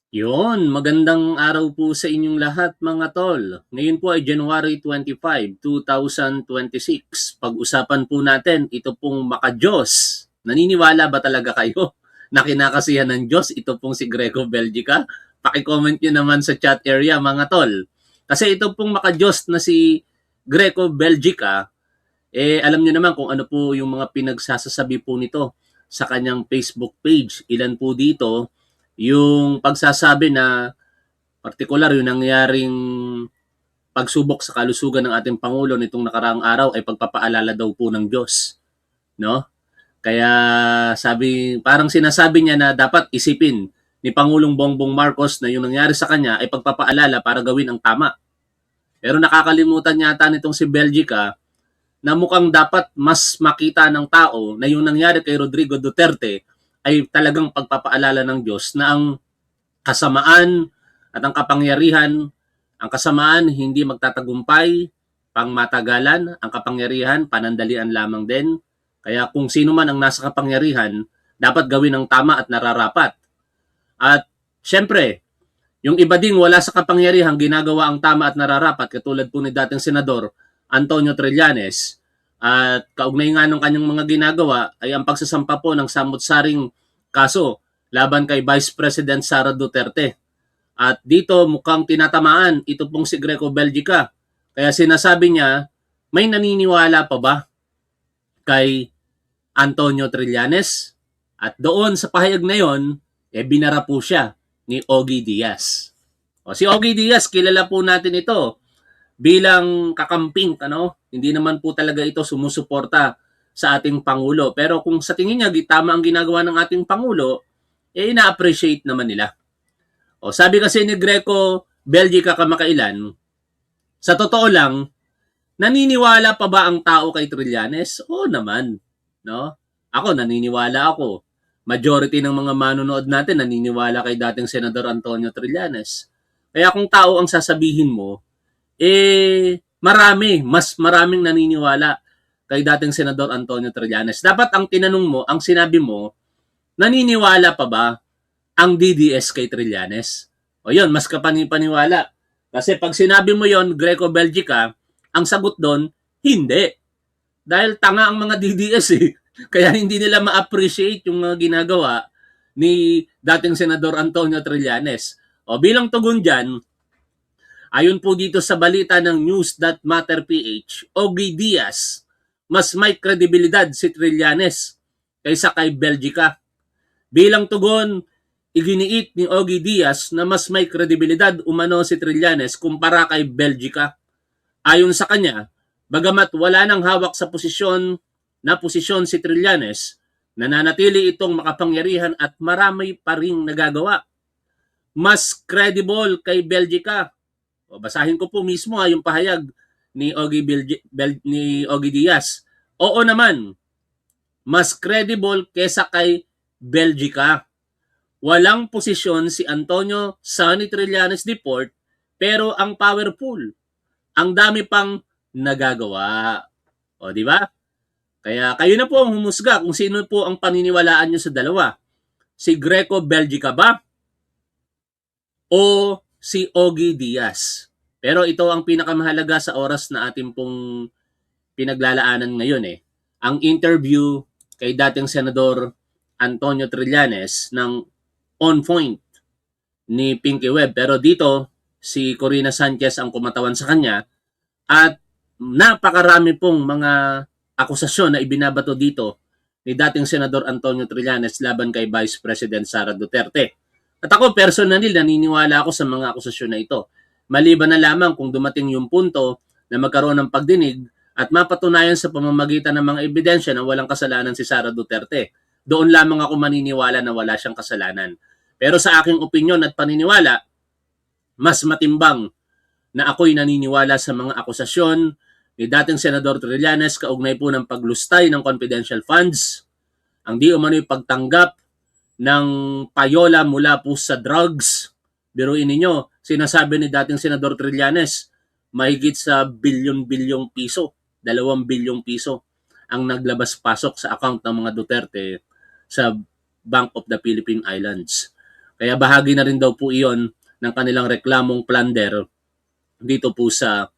Magandang araw po sa inyong lahat mga tol. Ngayon po ay January 25, 2026. Pag-usapan po natin ito pong maka-Diyos. Naniniwala ba talaga kayo na kinakasihan ng Diyos ito pong si Greco Belgica? Paki-comment nyo naman sa chat area mga tol. Kasi ito pong maka-Diyos na si Greco Belgica, alam nyo naman kung ano po yung mga pinagsasasabi po nito sa kanyang Facebook page. Ilan po dito yung pagsasabi na partikular yung nangyaring pagsubok sa kalusugan ng ating Pangulo nitong nakaraang araw ay pagpapaalala daw po ng Diyos. No? Kaya parang sinasabi niya na dapat isipin ni Pangulong Bongbong Marcos na yung nangyari sa kanya ay pagpapaalala para gawin ang tama. Pero nakakalimutan yata nitong si Belgica na mukhang dapat mas makita ng tao na yung nangyari kay Rodrigo Duterte ay talagang pagpapaalala ng Diyos na ang kasamaan at ang kasamaan hindi magtatagumpay, pangmatagalan, ang kapangyarihan panandalian lamang din. Kaya kung sino man ang nasa kapangyarihan, dapat gawin ang tama at nararapat. At syempre, yung iba ding wala sa kapangyarihan ginagawa ang tama at nararapat katulad po ni dating senador Antonio Trillanes. At kaugnay nga ng kanyang mga ginagawa ay ang pagsasampa po ng samut-saring kaso laban kay Vice President Sara Duterte. At dito mukhang tinatamaan ito pong si Greco Belgica. Kaya sinasabi niya, may naniniwala pa ba kay Antonio Trillanes? At doon sa pahayag na yon, binara po siya ni Ogie Diaz. Si Ogie Diaz, kilala po natin ito bilang kakamping, Hindi naman po talaga ito sumusuporta sa ating Pangulo. Pero kung sa tingin niya, tama ang ginagawa ng ating Pangulo, ina-appreciate naman nila. Sabi kasi ni Greco Belgica kamakailan, sa totoo lang, naniniwala pa ba ang tao kay Trillanes? Oo naman. No? Ako, naniniwala ako. Majority ng mga manonood natin naniniwala kay dating Senador Antonio Trillanes. Kaya kung tao ang sasabihin mo, mas maraming naniniwala kay dating Senador Antonio Trillanes. Dapat ang tinanong mo, ang sinabi mo, naniniwala pa ba ang DDS kay Trillanes? Yun, mas kapanipaniwala. Kasi pag sinabi mo yon Greco Belgica, ang sagot doon, hindi. Dahil tanga ang mga DDS eh. Kaya hindi nila ma-appreciate yung mga ginagawa ni dating Senador Antonio Trillanes. Bilang tugon dyan, ayon po dito sa balita ng News.Matter.ph, Ogie Diaz, mas may kredibilidad si Trillanes kaysa kay Belgica. Bilang tugon, iginiit ni Ogie Diaz na mas may kredibilidad umano si Trillanes kumpara kay Belgica. Ayon sa kanya, bagamat wala nang hawak sa posisyon si Trillanes, nananatili itong makapangyarihan at marami pa ring nagagawa. Mas credible kay Belgica. Basahin ko po mismo yung pahayag ni Ogie Diaz. Oo naman, mas credible kesa kay Belgica. Walang posisyon si Antonio Sonny Trillanes Deport pero ang powerful. Ang dami pang nagagawa. Di ba? Kaya kayo na po ang humusga kung sino po ang paniniwalaan nyo sa dalawa. Si Greco Belgica ba? O si Ogie Diaz? Pero ito ang pinakamahalaga sa oras na ating pong pinaglalaanan ngayon Ang interview kay dating Senador Antonio Trillanes ng On Point ni Pinky Webb. Pero dito, si Corina Sanchez ang kumatawan sa kanya at napakarami pong mga akusasyon na ibinabato dito ni dating Senador Antonio Trillanes laban kay Vice President Sara Duterte. At ako personally, naniniwala ako sa mga akusasyon na ito. Maliban na lamang kung dumating yung punto na magkaroon ng pagdinig at mapatunayan sa pamamagitan ng mga ebidensya na walang kasalanan si Sara Duterte. Doon lamang ako maniniwala na wala siyang kasalanan. Pero sa aking opinyon at paniniwala, mas matimbang na ako'y naniniwala sa mga akusasyon ni dating Senador Trillanes kaugnay po ng paglustay ng confidential funds, ang di umano'y pagtanggap ng payola mula po sa drugs. Biruin ninyo, sinasabi ni dating Senador Trillanes, mahigit sa bilyon-bilyong piso, 2 bilyong piso ang naglabas-pasok sa account ng mga Duterte sa Bank of the Philippine Islands. Kaya bahagi na rin daw po iyon ng kanilang reklamong plunder dito po sa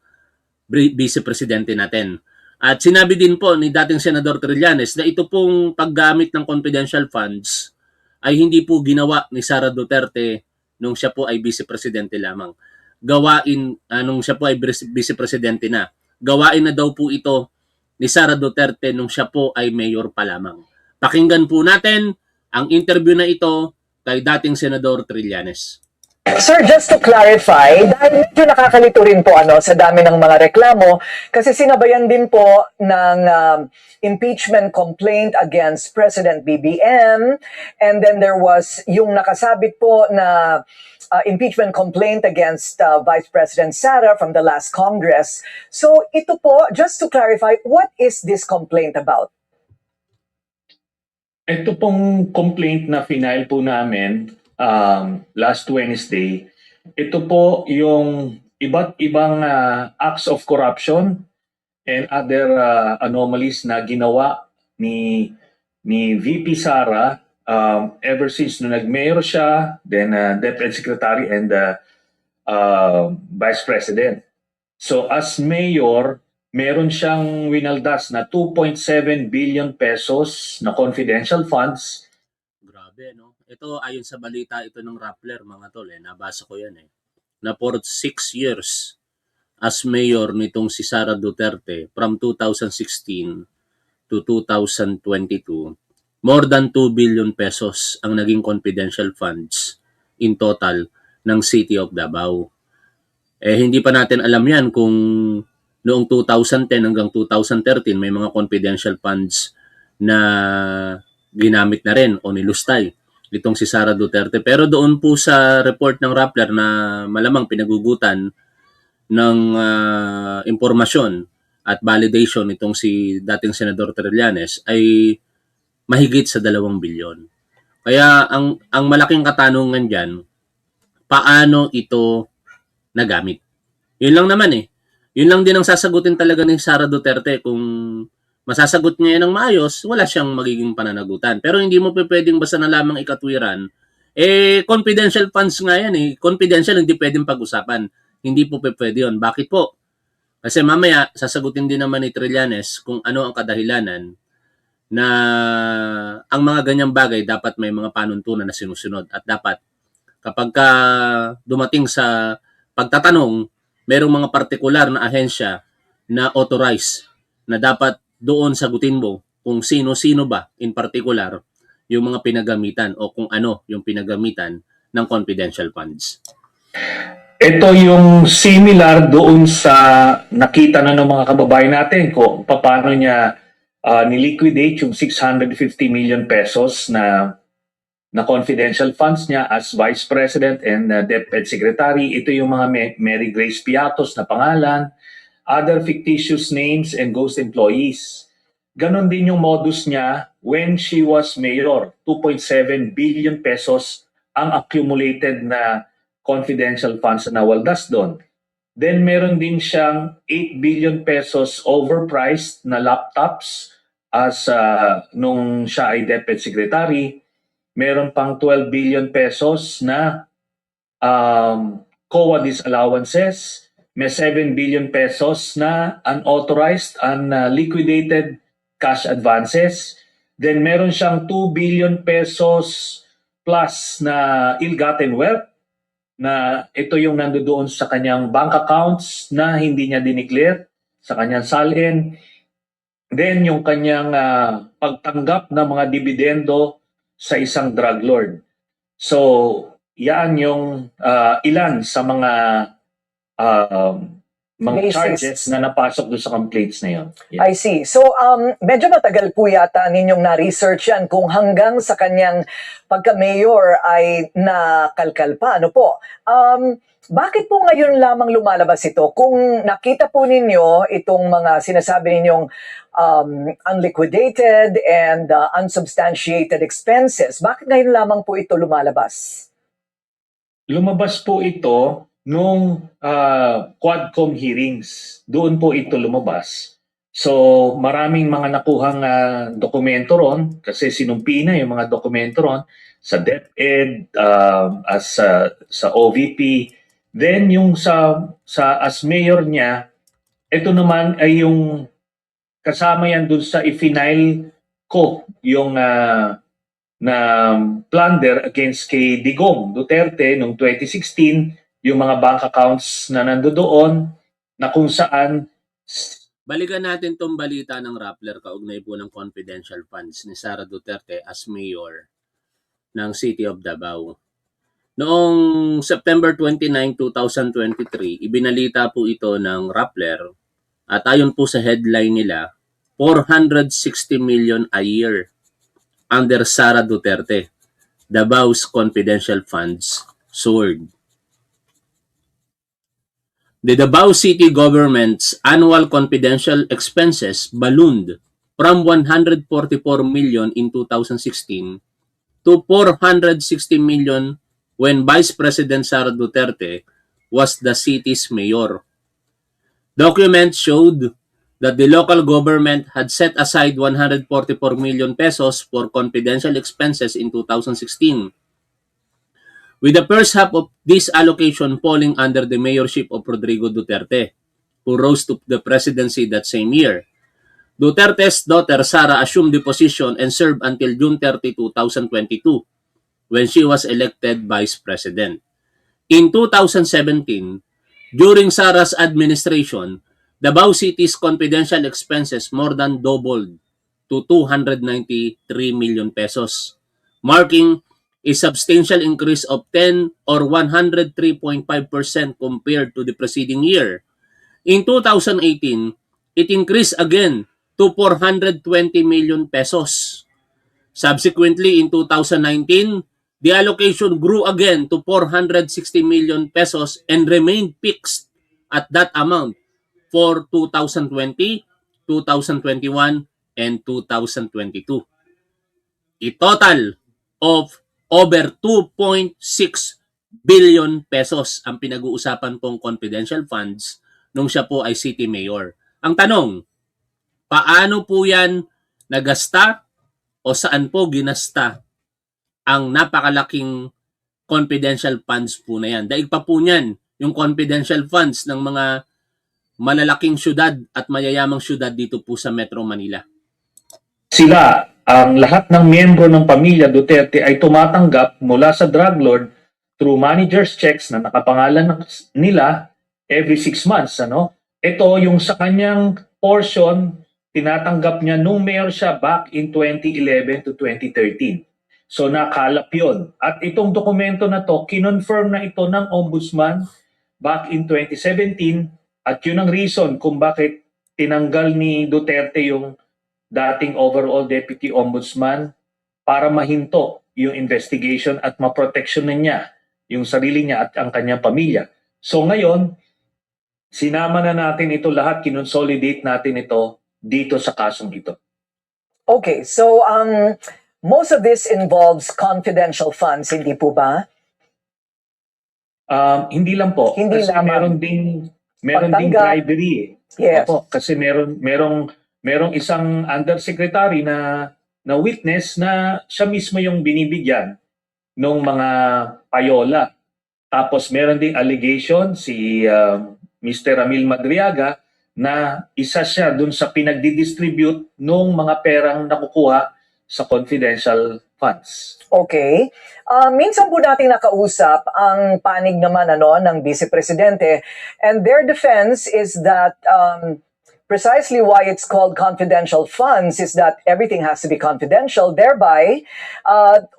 Vice Presidente natin. At sinabi din po ni dating Senador Trillanes na ito pong paggamit ng confidential funds ay hindi po ginawa ni Sara Duterte nung siya po ay Vice Presidente lamang. Gawain nung siya po ay Vice Presidente na. Gawain na daw po ito ni Sara Duterte nung siya po ay mayor pa lamang. Pakinggan po natin ang interview na ito kay dating Senador Trillanes. Sir, just to clarify, dahil medyo nakakalito rin po sa dami ng mga reklamo, kasi sinabayan din po ng impeachment complaint against President BBM, and then there was yung nakasabit po na impeachment complaint against Vice President Sara from the last Congress. So ito po, just to clarify, what is this complaint about? Ito pong complaint na final po namin last Wednesday, ito po yung iba't ibang acts of corruption and other anomalies na ginawa ni VP Sara ever since nung nag-mayor siya, then Deputy Secretary and Vice President. So as mayor, meron siyang winaldas na 2.7 billion pesos na confidential funds. Grabe, no? Ito, ayon sa balita ito ng Rappler, mga tol, nabasa ko yan na for 6 years as mayor nitong si Sara Duterte from 2016 to 2022, more than 2 billion pesos ang naging confidential funds in total ng City of Davao. Hindi pa natin alam yan kung noong 2010 hanggang 2013 may mga confidential funds na ginamit na rin o nilustay itong si Sara Duterte. Pero doon po sa report ng Rappler na malamang pinagugutan ng impormasyon at validation itong si dating Senador Trillanes ay mahigit sa 2 bilyon. Kaya ang malaking katanungan dyan, paano ito nagamit? Yun lang naman Yun lang din ang sasagutin talaga ni Sara Duterte. Kung masasagot niya yan ng maayos, wala siyang magiging pananagutan. Pero hindi mo pwedeng basta na lamang ikatwiran. Confidential funds nga yan Confidential, hindi pwedeng pag-usapan. Hindi po pwede yun. Bakit po? Kasi mamaya, sasagutin din naman ni Trillanes kung ano ang kadahilanan na ang mga ganyang bagay dapat may mga panuntunan na sinusunod. At dapat, kapag dumating sa pagtatanong, merong mga partikular na ahensya na authorized na dapat doon sagutin mo kung sino-sino ba in particular yung mga pinagamitan o kung ano yung pinagamitan ng confidential funds. Ito yung similar doon sa nakita na ng mga kababayan natin kung paano niya niliquidate yung 650 million pesos na confidential funds niya as Vice President and Deputy Secretary. Ito yung mga Mary Grace Piatos na pangalan, other fictitious names and ghost employees. Ganon din yung modus niya when she was mayor. 2.7 billion pesos ang accumulated na confidential funds na nawaldas doon. Then meron din siyang 8 billion pesos overpriced na laptops as nung siya ay Deputy Secretary. Meron pang 12 billion pesos na COA disallowances. May 7 billion pesos na unauthorized, unliquidated cash advances. Then meron siyang 2 billion pesos plus na ill-gotten wealth na ito yung nandoon sa kanyang bank accounts na hindi niya dineclare sa kanyang salin. Then yung kanyang pagtanggap ng mga dividendo sa isang drug lord. So, yan yung ilan sa mga charges na napasok doon sa complaints na yun. Yeah. I see. So, medyo matagal po yata ninyong na-research yan kung hanggang sa kanyang pagka-mayor ay nakalkal pa. Ano po? Bakit po ngayon lamang lumalabas ito? Kung nakita po ninyo itong mga sinasabi ninyong unliquidated and unsubstantiated expenses, bakit ngayon lamang po ito lumalabas? Lumabas po ito nung Quadcom hearings. Doon po ito lumabas So maraming mga nakuhang dokumento ron kasi sinumpi na yung mga dokumento ron sa DepEd, sa OVP. Then yung sa as mayor niya, ito naman ay yung kasama yan dun sa i-final ko yung na plunder against kay Digong Duterte noong 2016, yung mga bank accounts na nandoon na kung saan Balikan natin tong balita ng Rappler kaugnay po ng confidential funds ni Sara Duterte as mayor ng City of Davao. Noong September 29, 2023, ibinalita po ito ng Rappler at ayon po sa headline nila, 460 million a year under Sara Duterte. Davao's confidential funds soared. The Davao City government's annual confidential expenses ballooned from 144 million in 2016 to 460 million when Vice President Sara Duterte was the city's mayor. Documents showed that the local government had set aside 144 million pesos for confidential expenses in 2016, with the first half of this allocation falling under the mayorship of Rodrigo Duterte, who rose to the presidency that same year. Duterte's daughter Sara assumed the position and served until June 30, 2022, when she was elected vice president. In 2017, during Sara's administration, Davao City's confidential expenses more than doubled to 293 million pesos, marking a substantial increase of 10 or 103.5% compared to the preceding year. In 2018, it increased again to 420 million pesos. Subsequently, in 2019, the allocation grew again to 460 million pesos and remained fixed at that amount for 2020, 2021, and 2022. A total of over 2.6 billion pesos ang pinag-uusapan pong confidential funds nung siya po ay city mayor. Ang tanong, paano po yan nagasta o saan po ginasta ang napakalaking confidential funds po na yan? Daig pa po niyan yung confidential funds ng mga malalaking syudad at mayayamang syudad dito po sa Metro Manila. sila, ang lahat ng miyembro ng pamilya Duterte ay tumatanggap mula sa drug lord through manager's checks na nakapangalan nila every 6 months. Ito yung sa kanyang portion, tinatanggap niya nung mayor siya back in 2011 to 2013. So nakalap yun. At itong dokumento na to, kinonfirm na ito ng ombudsman back in 2017 at yun ang reason kung bakit tinanggal ni Duterte yung dating overall deputy ombudsman para mahinto yung investigation at maproteksyonan niya yung sarili niya at ang kanyang pamilya. So ngayon, sinama na natin ito lahat, kinonsolidate natin ito dito sa kasong ito. Okay, so most of this involves confidential funds, hindi po ba? Hindi lang po. Hindi kasi lamang. meron ding Pagtanggap. bribery. Yes. Opo, kasi merong isang undersecretary na witness na siya mismo yung binibigyan ng mga payola. Tapos meron ding allegation si Mr. Ramil Madriaga na isa siya dun sa pinagdidistribute ng mga perang nakukuha sa confidential funds. Okay. Minsan po nating nakausap ang panig naman ng Vice Presidente, and their defense is that precisely why it's called confidential funds is that everything has to be confidential. Thereby,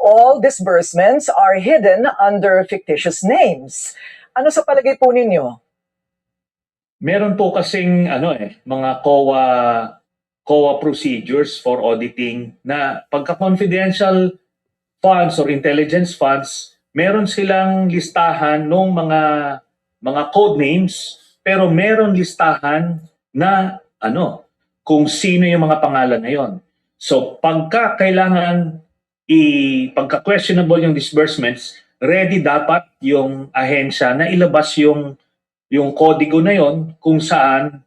all disbursements are hidden under fictitious names. Ano sa palagay po ninyo? Meron po kasing mga COA procedures for auditing na pagka-confidential funds or intelligence funds, meron silang listahan ng mga code names, pero meron listahan na kung sino yung mga pangalan na yon. So pagka kailangan pagka-questionable yung disbursements, ready dapat yung ahensya na ilabas yung kodigo na yon kung saan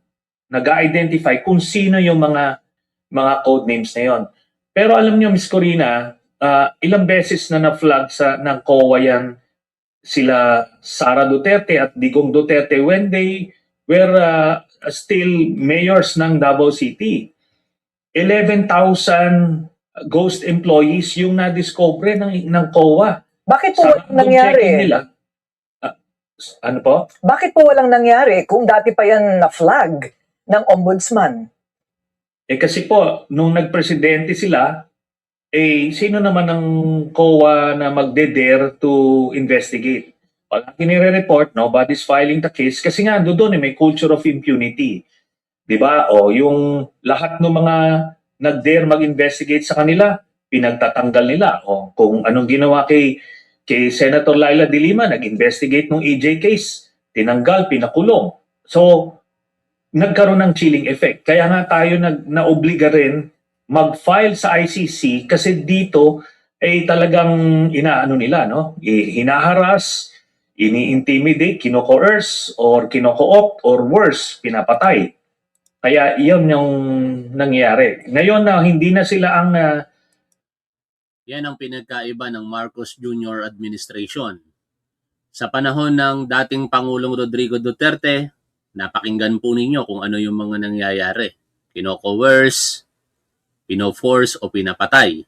nag-identify kung sino yung mga code names na yon. Pero alam niyo, Miss Corina, ilang beses na na-flag ng COA yan sila Sara Duterte at Digong Duterte when they were still mayors ng Davao City. 11,000 ghost employees yung na-discover ng COA. Bakit po Sa walang random checking nangyari? nila. Ano po? Bakit po walang nangyari kung dati pa yan na flag ng ombudsman? Kasi po, nung nagpresidente sila, sino naman ang COA na magde-dare to investigate? Pag nire-report, nobody's filing the case kasi nga doon may culture of impunity. 'Di ba? O yung lahat ng mga nag-dare mag-investigate sa kanila, pinagtatanggal nila. O kung anong ginawa kay Senator Laila de Lima, nag-investigate ng EJ case, tinanggal, pinakulong. So, nagkaroon ng chilling effect. Kaya nga tayo naobliga rin mag-file sa ICC kasi dito ay talagang inaano nila, no? Hinaharas, ini-intimidate, kino-coerce, or kino-co-opt, or worse, pinapatay. Kaya iyon yung nangyari. Ngayon na hindi na sila ang Yan ang pinagkaiba ng Marcos Jr. administration. Sa panahon ng dating Pangulong Rodrigo Duterte, napakinggan po ninyo kung ano yung mga nangyayari. Kino-coerce, pino-force o pinapatay.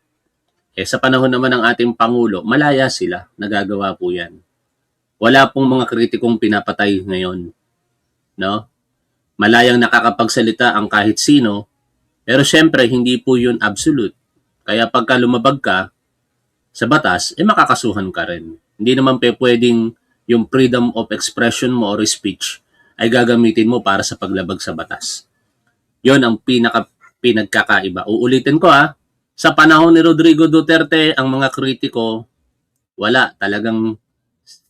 Sa panahon naman ng ating Pangulo, malaya sila. Nagagawa po yan. Wala pong mga kritikong pinapatay ngayon. No? Malayang nakakapagsalita ang kahit sino, pero syempre hindi po yun absolute. Kaya pagka lumabag ka sa batas, makakasuhan ka rin. Hindi naman pwedeng yung freedom of expression mo or speech ay gagamitin mo para sa paglabag sa batas. Yun ang pinagkakaiba. Uulitin ko sa panahon ni Rodrigo Duterte, ang mga kritiko, wala. Talagang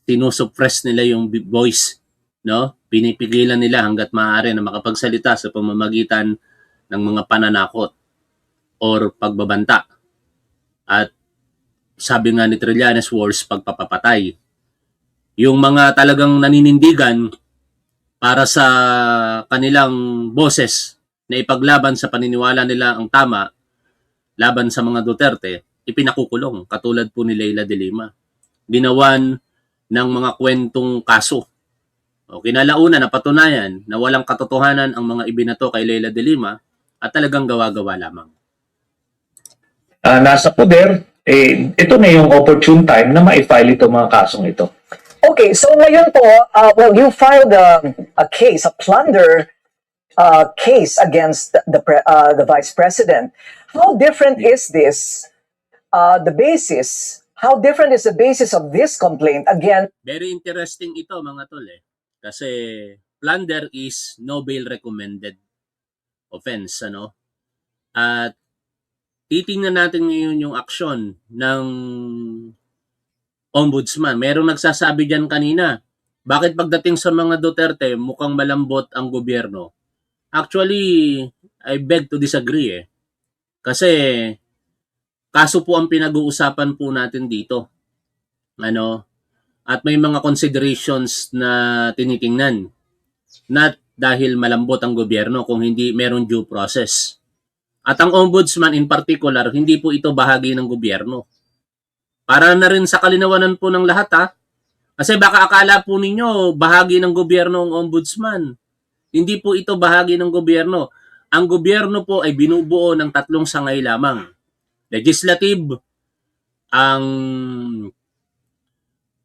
sinusuppress nila yung voice. No? Pinipigilan nila hanggat maaari na makapagsalita sa pamamagitan ng mga pananakot or pagbabanta. At sabi nga ni Trillanes, worse pagpapapatay. Yung mga talagang naninindigan para sa kanilang boses na ipaglaban sa paniniwala nila ang tama laban sa mga Duterte, ipinakukulong katulad po ni Leila de Lima. Ginawan ng mga kwentong kaso. O kinalauna napatunayan na walang katotohanan ang mga ibinato kay Leila de Lima at talagang gawa-gawa lamang. nasa poder, ito na yung opportune time na ma-file itong mga kasong ito. Okay, so ngayon po, well, you filed a case, a plunder case against the Vice President. How different is this, the basis, how different is the basis of this complaint against Very interesting ito mga tol Kasi plunder is no bail recommended offense, ano? At titingnan natin ngayon yung aksyon ng ombudsman. Merong nagsasabi diyan kanina, bakit pagdating sa mga Duterte mukhang malambot ang gobyerno? Actually, I beg to disagree Kasi kaso po ang pinag-uusapan po natin dito. Ano? At may mga considerations na tinitingnan. Not dahil malambot ang gobyerno kung hindi meron due process. At ang ombudsman in particular, hindi po ito bahagi ng gobyerno. Para na rin sa kalinawanan po ng lahat Kasi baka akala po ninyo bahagi ng gobyerno ang ombudsman. Hindi po ito bahagi ng gobyerno. Ang gobyerno po ay binubuo ng tatlong sangay lamang. Legislative, ang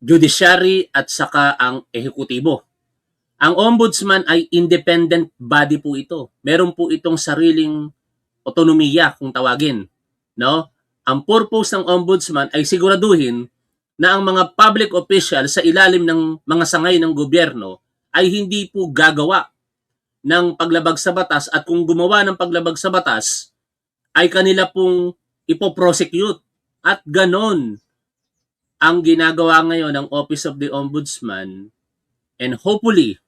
judiciary at saka ang ehekutibo. Ang ombudsman ay independent body po ito. Meron po itong sariling otonomiya kung tawagin, no? Ang purpose ng ombudsman ay siguraduhin na ang mga public official sa ilalim ng mga sangay ng gobyerno ay hindi po gagawa ng paglabag sa batas at kung gumawa ng paglabag sa batas ay kanila pong ipoprosecute. At ganon ang ginagawa ngayon ng Office of the Ombudsman, and hopefully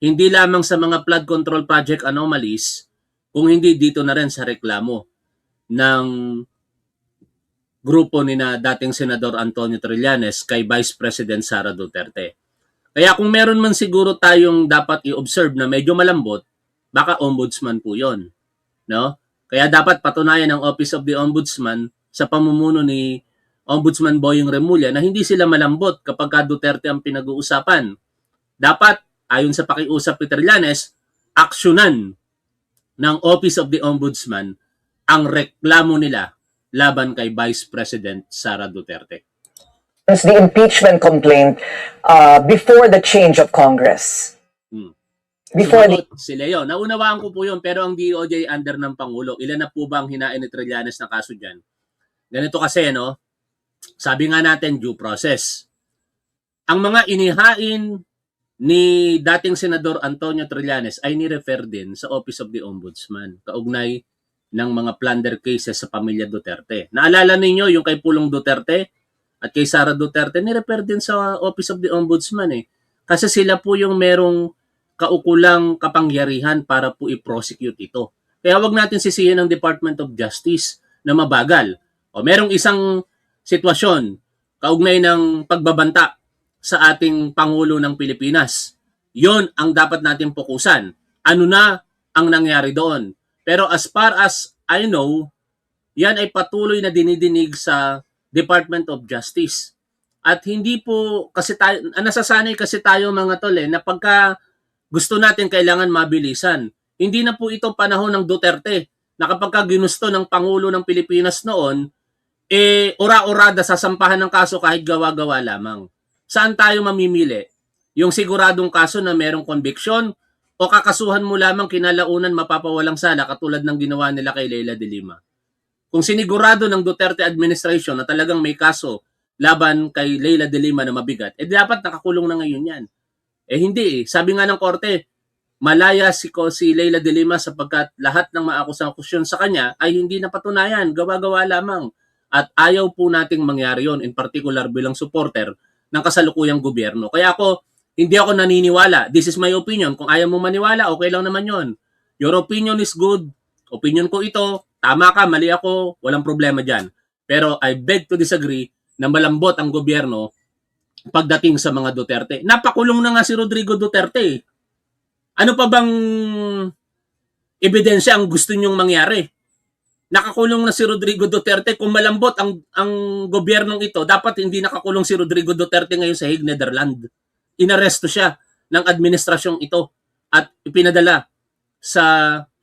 hindi lamang sa mga flood control project anomalies, kung hindi dito na rin sa reklamo ng grupo ni na dating Senador Antonio Trillanes kay Vice President Sara Duterte. Kaya kung meron man siguro tayong dapat i-observe na medyo malambot, baka ombudsman po yon, no? Kaya dapat patunayan ng Office of the Ombudsman sa pamumuno ni Ombudsman Boying Remulla na hindi sila malambot kapag ka Duterte ang pinag-uusapan. Dapat, ayon sa pakiusap ni Trillanes, aksyonan ng Office of the Ombudsman ang reklamo nila laban kay Vice President Sara Duterte. The impeachment complaint before the change of Congress. Before the... Sumagot si Leo. Naunawaan ko po yun, pero ang DOJ under ng Pangulo, ilan na po ba ang hinain ni Trillanes na kaso dyan? Ganito kasi, no? Sabi nga natin, due process. Ang mga inihain ni dating Senador Antonio Trillanes ay ni-refer din sa Office of the Ombudsman, kaugnay ng mga plunder cases sa pamilya Duterte. Naalala ninyo yung kay Pulong Duterte at kay Sara Duterte, ni-refer din sa Office of the Ombudsman eh. Kasi sila po yung merong kaukulang kapangyarihan para po i-prosecute ito. Kaya wag natin sisihin ng Department of Justice na mabagal. O merong isang sitwasyon kaugnay ng pagbabanta sa ating Pangulo ng Pilipinas. Yon ang dapat natin fokusan. Ano na ang nangyari doon? Pero as far as I know, yan ay patuloy na dinidinig sa Department of Justice. At hindi po kasi tayo, nasasanay kasi tayo mga tol na pagka gusto natin kailangan mabilisan. Hindi na po ito panahon ng Duterte na kapag ka ginusto ng Pangulo ng Pilipinas noon, ura-urada sasampahan ng kaso kahit gawa-gawa lamang. Saan tayo mamimili? Yung siguradong kaso na merong conviction o kakasuhan mo lamang kinalaunan mapapawalang sala katulad ng ginawa nila kay Leila de Lima? Kung sinigurado ng Duterte administration na talagang may kaso laban kay Leila de Lima na mabigat, dapat nakakulong na ngayon yan. Hindi eh. Sabi nga ng korte, malaya si Leila de Lima sapagkat lahat ng maakusasyon sa kanya ay hindi napatunayan, gawa-gawa lamang. At ayaw po nating mangyari yon, in particular bilang supporter ng kasalukuyang gobyerno. Kaya hindi ako naniniwala. This is my opinion. Kung ayaw mo maniwala, okay lang naman yon. Your opinion is good. Opinion ko ito. Tama ka, mali ako. Walang problema dyan. Pero I beg to disagree na malambot ang gobyerno pagdating sa mga Duterte. Napakulong na nga si Rodrigo Duterte. Ano pa bang ebidensya ang gusto nyong mangyari? Nakakulong na si Rodrigo Duterte. Kung malambot ang gobyernong ito, dapat hindi nakakulong si Rodrigo Duterte ngayon sa Hague, Netherlands. Inaresto siya ng administrasyong ito at ipinadala sa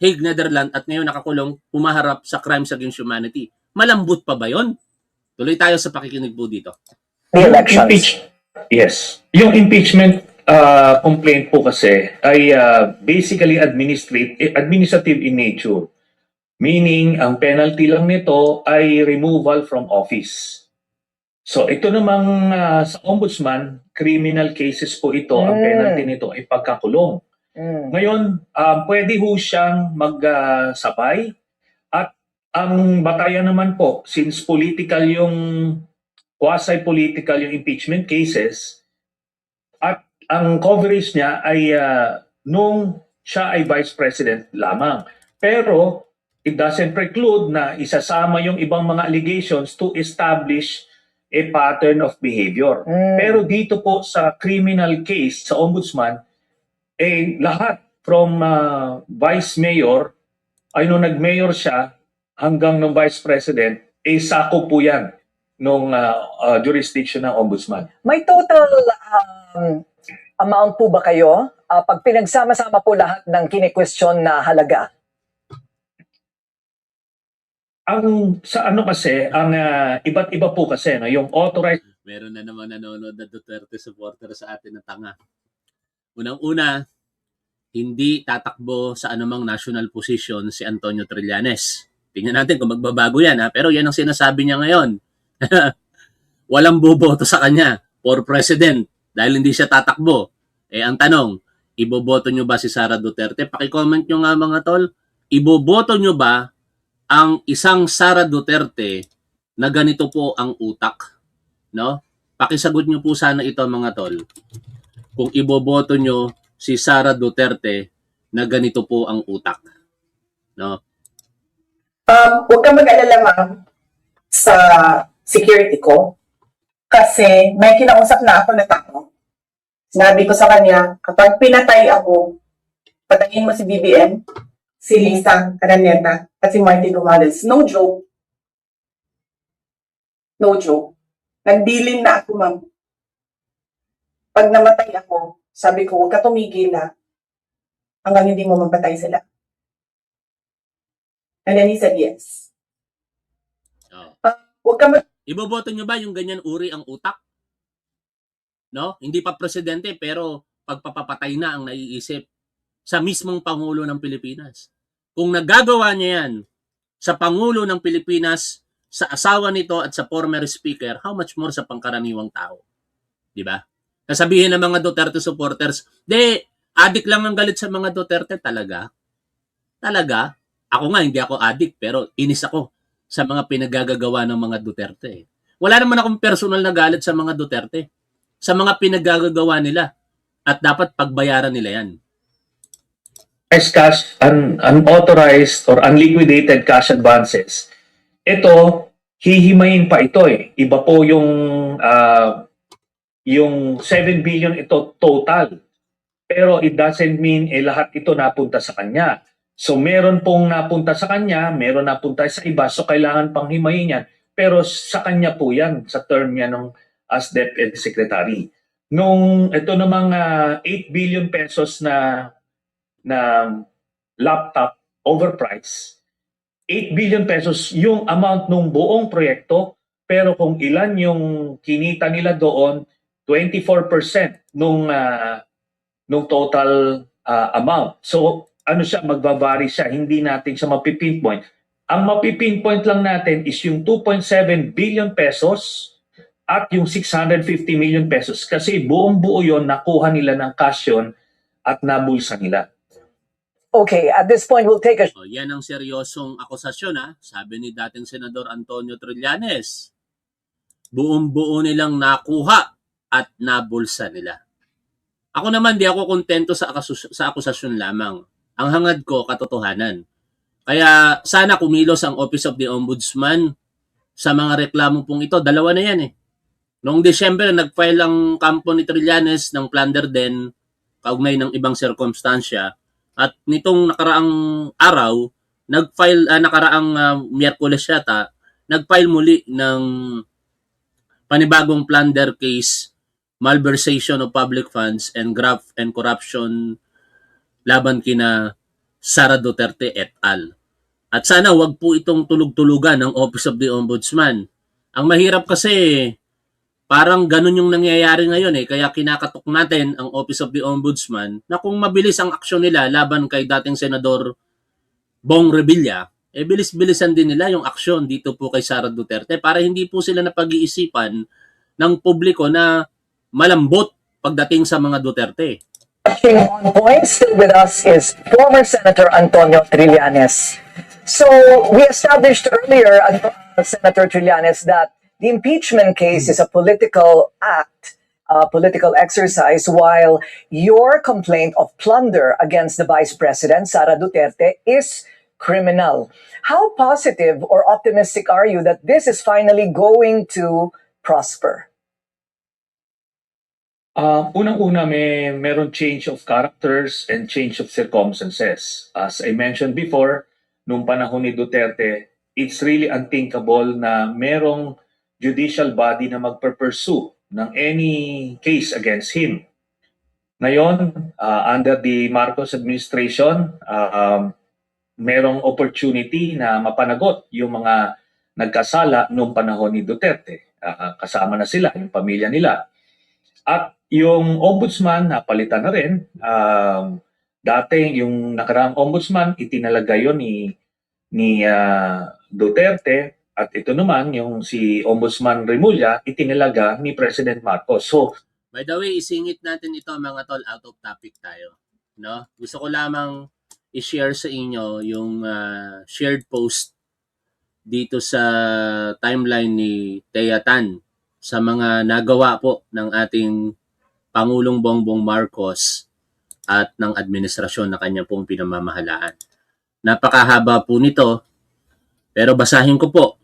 Hague, Netherlands at ngayon nakakulong, pumaharap sa crimes against humanity. Malambot pa ba yon? Tuloy tayo sa pakikinig po dito. The elections. Yes. Yung impeachment complaint po kasi ay basically administrative in nature. Meaning, ang penalty lang nito ay removal from office. So, ito namang sa ombudsman, criminal cases po ito. Ang penalty nito ay pagkakulong. Ngayon, pwede ho siyang magsabay. At ang batayan naman po, since political yung quasi-political yung impeachment cases, at ang coverage niya ay nung siya ay vice president lamang. Pero it doesn't preclude na isasama yung ibang mga allegations to establish a pattern of behavior. Pero dito po sa criminal case sa ombudsman, lahat from vice mayor, ay nung nag-mayor siya hanggang nung vice president, sako po yan nung jurisdiction ng ombudsman. May total amount po ba kayo? Pag pinagsama-sama po lahat ng kine-question na halaga? Ang sa ano kasi, ang iba't iba po kasi, no, yung authorized... Meron na naman nanonood na Duterte supporter sa atin na tanga. Unang-una, hindi tatakbo sa anumang national position si Antonio Trillanes. Tingnan natin kung magbabago yan, ha? Pero yan ang sinasabi niya ngayon. Walang boboto sa kanya for president dahil hindi siya tatakbo. Ang tanong, iboboto nyo ba si Sara Duterte? Paki-comment nyo nga mga tol. Iboboto nyo ba ang isang Sara Duterte na ganito po ang utak? No? Pakisagot nyo po sana ito mga tol. Kung iboboto nyo si Sara Duterte na ganito po ang utak. No? Huwag kang mag-alala ma'am sa security ko kasi may kinausap na ako na tao. Sinabi ko sa kanya, kapag pinatay ako, Patayin mo si BBM, si Lisa Araneta, at si Martin Romualdez. No joke. No joke. Nagdilin na ako, ma'am. Pag namatay ako, sabi ko, huwag ka tumigil na hanggang hindi mo mapatay sila. And then he said yes. Oh. Huwag ka Iboboto nyo ba yung ganyan uri ang utak? No? Hindi pa presidente pero pagpapapatay na ang naiisip sa mismong Pangulo ng Pilipinas. Kung nagagawa niya yan sa Pangulo ng Pilipinas, sa asawa nito at sa former speaker, how much more sa pangkaraniwang tao? Di ba? Nasabihin ng mga Duterte supporters, adik lang ang galit sa mga Duterte talaga. Talaga? Ako nga, hindi ako adik, pero inis ako sa mga pinagagagawa ng mga Duterte. Wala naman akong personal na galit sa mga Duterte. Sa mga pinagagagawa nila. At dapat pagbayaran nila yan. Cash, unauthorized or unliquidated cash advances. Ito, hihimayin pa ito eh. Iba po yung 7 billion ito total. Pero it doesn't mean lahat ito napunta sa kanya. So meron pong napunta sa kanya, meron napunta sa iba, so kailangan pang himayin yan. Pero sa kanya po yan, sa term niya as DepEd Secretary. Ito namang 8 billion pesos na laptop overprice, 8 billion pesos yung amount ng buong proyekto, pero kung ilan yung kinita nila doon, 24% nung total amount. So ano siya, magbabari siya, hindi natin siya mapipinpoint. Ang mapipinpoint lang natin is yung 2.7 billion pesos at yung 650 million pesos kasi buong buo yon nakuha nila ng cash yun at nabulsa nila. Okay, at this point, we'll take a Yan ang seryosong akusasyon sabi ni dating Senador Antonio Trillanes. Buong-buo nilang nakuha at nabulsa nila. Ako naman, di ako kontento sa akusasyon lamang. Ang hangad ko, katotohanan. Kaya sana kumilos ang Office of the Ombudsman sa mga reklamo pong ito. Dalawa na yan eh. Noong December, nag-file ang kampo ni Trillanes ng plunder din kaugnay ng ibang sirkumstansya. At nitong nakaraang araw, nakaraang Miyerkules yata, nag-file muli ng panibagong plunder case, malversation of public funds and graft and corruption laban kina Sara Duterte et al. At sana wag po itong tulog-tulugan ng Office of the Ombudsman. Ang mahirap kasi parang ganun yung nangyayari ngayon kaya kinakatok natin ang Office of the Ombudsman na kung mabilis ang aksyon nila laban kay dating Senador Bong Revilla, bilis-bilisan din nila yung aksyon dito po kay Sara Duterte para hindi po sila napag-iisipan ng publiko na malambot pagdating sa mga Duterte. touching on point. Still with us is former Senator Antonio Trillanes. So we established earlier, Senator Trillanes, that the impeachment case is a political act, a political exercise, while your complaint of plunder against the Vice President, Sara Duterte, is criminal. How positive or optimistic are you that this is finally going to prosper? Unang-una, meron change of characters and change of circumstances. As I mentioned before, nung panahon ni Duterte, it's really unthinkable na merong judicial body na magpe-pursue ng any case against him. Ngayon, under the Marcos administration, merong opportunity na mapanagot yung mga nagkasala nung panahon ni Duterte. Kasama na sila, yung pamilya nila. At yung ombudsman, napalitan na rin. Dati, yung nakaraang ombudsman, itinalaga yun ni Duterte. At ito naman, yung si Ombudsman Remulla, itinalaga ni President Marcos. So, by the way, isingit natin ito mga tol, out of topic tayo. No? Gusto ko lamang i-share sa inyo yung shared post dito sa timeline ni Thea Tan sa mga nagawa po ng ating Pangulong Bongbong Marcos at ng administrasyon na kanya pong pinamamahalaan. Napakahaba po nito, pero basahin ko po.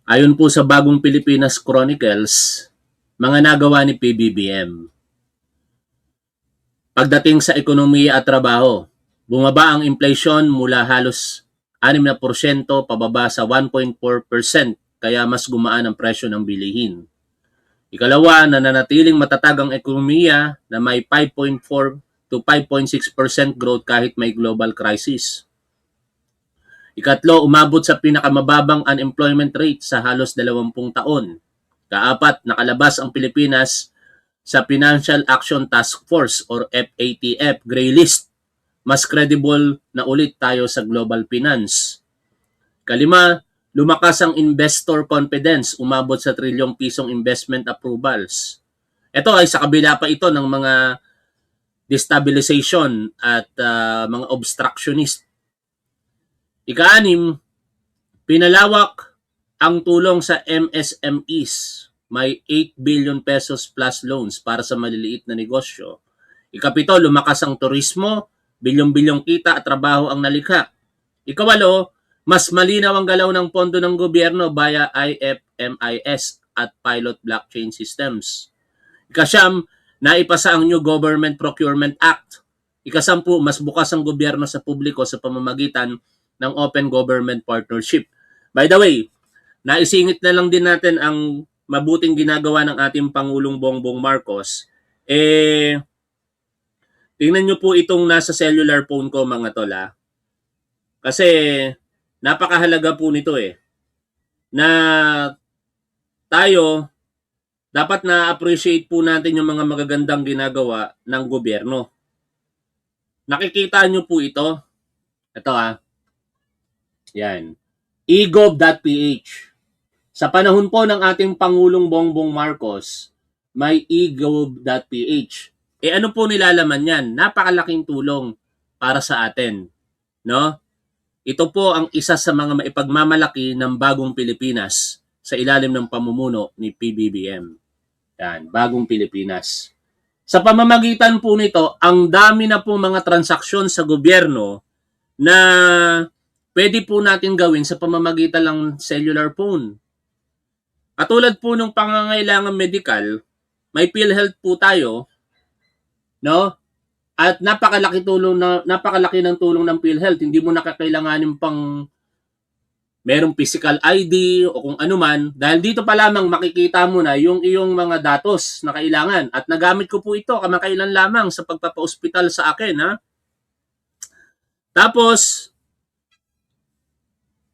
Ayon po sa Bagong Pilipinas Chronicles, mga nagawa ni PBBM. Pagdating sa ekonomiya at trabaho, Bumaba ang inflation mula halos 6% pababa sa 1.4%, kaya mas gumaan ang presyo ng bilihin. Ikalawa, nananatiling matatag ang ekonomiya na may 5.4 to 5.6% growth kahit may global crisis. Ikatlo, umabot sa pinakamababang unemployment rate sa halos 20 taon. Kaapat, nakalabas ang Pilipinas sa Financial Action Task Force or FATF Gray List. Mas credible na ulit tayo sa global finance. Kalima, lumakas ang investor confidence, umabot sa trilyong pisong investment approvals. Ito ay sa kabila pa ito ng mga destabilization at mga obstructionist. Ika-anim, pinalawak ang tulong sa MSMEs. May 8 billion pesos plus loans para sa maliliit na negosyo. Ikapito, lumakas ang turismo, bilyong-bilyong kita at trabaho ang nalikha. Ikawalo, mas malinaw ang galaw ng pondo ng gobyerno via IFMIS at pilot blockchain systems. Ikasyam, naipasa ang New Government Procurement Act. Ikasampu, mas bukas ang gobyerno sa publiko sa pamamagitan ng Open Government Partnership. By the way, naisingit na lang din natin ang mabuting ginagawa ng ating Pangulong Bongbong Marcos. Tingnan nyo po itong nasa cellular phone ko mga tol ha. Kasi napakahalaga po nito na tayo dapat na-appreciate po natin yung mga magagandang ginagawa ng gobyerno. Nakikita nyo po ito. Ito ha. Yan. egov.ph. Sa panahon po ng ating Pangulong Bongbong Marcos, may egov.ph. Ano po nilalaman yan? Napakalaking tulong para sa atin. No? Ito po ang isa sa mga maipagmamalaki ng bagong Pilipinas sa ilalim ng pamumuno ni PBBM. Yan, bagong Pilipinas. Sa pamamagitan po nito, ang dami na po mga transaksyon sa gobyerno na pwede po natin gawin sa pamamagitan ng cellular phone. Katulad po ng pangangailangan medical, may PhilHealth po tayo, no? At napakalaki ng tulong ng PhilHealth. Hindi mo nakakailanganin pang merong physical ID o kung ano man. Dahil dito pa lamang makikita mo na yung iyong mga datos na kailangan. At nagamit ko po ito kamakailan lamang sa pagpapa-hospital sa akin. Ha? Tapos,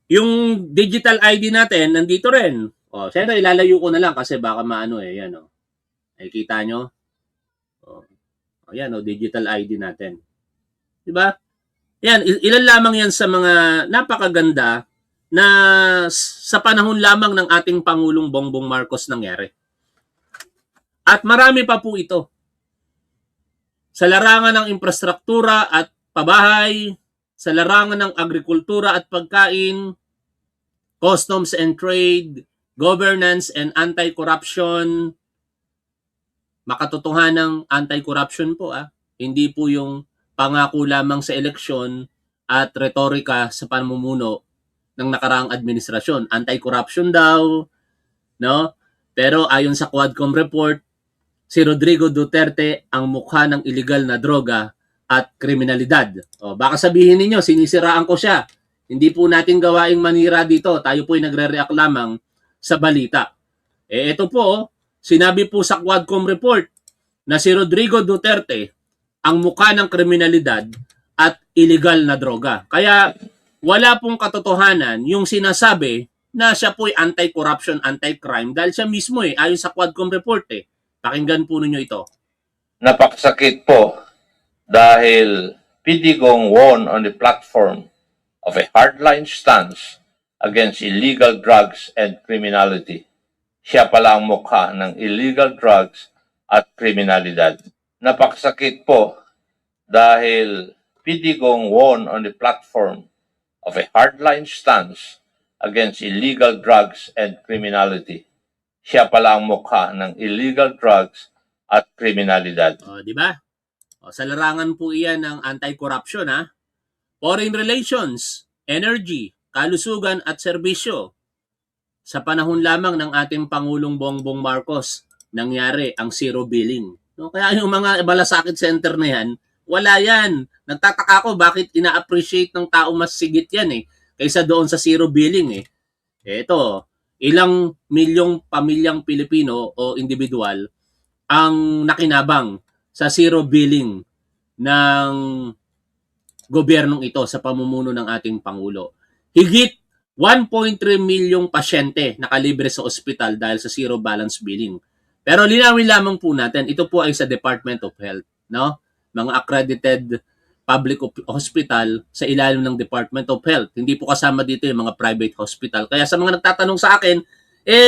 yung digital ID natin, nandito rin. O, siyempre, ilalayo ko na lang kasi baka maano yan o. Nakikita nyo? Ayan, digital ID natin. Diba? Yan, ilan lamang yan sa mga napakaganda na sa panahon lamang ng ating Pangulong Bongbong Marcos nangyari. At marami pa po ito. Sa larangan ng infrastruktura at pabahay, sa larangan ng agrikultura at pagkain, customs and trade, governance and anti-corruption, makatotohanang anti-corruption po Hindi po yung pangako lamang sa eleksyon at retorika sa pamumuno ng nakaraang administrasyon. Anti-corruption daw, no? Pero ayon sa Quadcom report, si Rodrigo Duterte ang mukha ng illegal na droga at kriminalidad. Baka sabihin ninyo, sinisiraan ko siya. Hindi po natin gawaing manira dito. Tayo po ay nagre-react lamang sa balita. Ito po, sinabi po sa Quadcom report na si Rodrigo Duterte ang mukha ng kriminalidad at illegal na droga. Kaya wala pong katotohanan yung sinasabi na siya po ay anti-corruption, anti-crime dahil siya mismo ayon sa Quadcom report Pakinggan po ninyo ito. Napakasakit po dahil Pidigong won on the platform of a hardline stance against illegal drugs and criminality. Siya pala ang mukha ng illegal drugs at kriminalidad. Napakasakit po dahil Pidigong won on the platform of a hardline stance against illegal drugs and criminality. Siya pala ang mukha ng illegal drugs at kriminalidad. Di ba? Sa larangan po iyan ng anti-corruption Foreign relations, energy, kalusugan at serbisyo. Sa panahon lamang ng ating Pangulong Bongbong Marcos, nangyari ang zero billing. Kaya yung mga malasakit center na yan, wala yan. Nagtataka ako bakit ina-appreciate ng tao mas sigit yan kaysa doon sa zero billing. Ito, ilang milyong pamilyang Pilipino o individual ang nakinabang sa zero billing ng gobyernong ito sa pamumuno ng ating Pangulo. Higit 1.3 milyong pasyente nakalibre sa ospital dahil sa zero balance billing. Pero linawin lamang po natin, ito po ay sa Department of Health, no? Mga accredited public hospital sa ilalim ng Department of Health. Hindi po kasama dito yung mga private hospital. Kaya sa mga nagtatanong sa akin,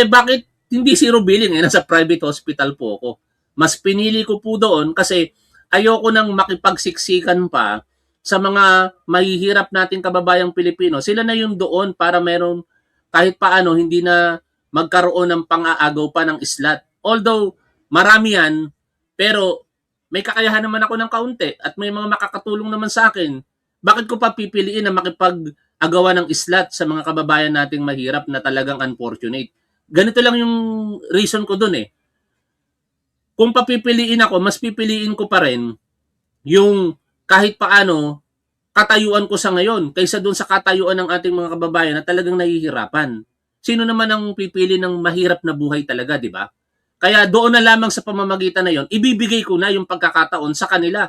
bakit hindi zero billing? Nasa private hospital po ako. Mas pinili ko po doon kasi ayoko nang makipagsiksikan pa sa mga mahihirap nating kababayang Pilipino. Sila na yung doon para meron kahit paano hindi na magkaroon ng pang-aagaw pa ng islat. Although marami yan, pero may kakayahan naman ako ng kaunti at may mga makakatulong naman sa akin. Bakit ko pa pipiliin na makipag-agawa ng islat sa mga kababayan nating mahirap na talagang unfortunate? Ganito lang yung reason ko dun. Kung papipiliin ako, mas pipiliin ko pa rin yung kahit paano katayuan ko sa ngayon kaysa dun sa katayuan ng ating mga kababayan na talagang nahihirapan. Sino naman ang pipili ng mahirap na buhay talaga, di ba? Kaya doon na lamang sa pamamagitan na yon, ibibigay ko na yung pagkakataon sa kanila.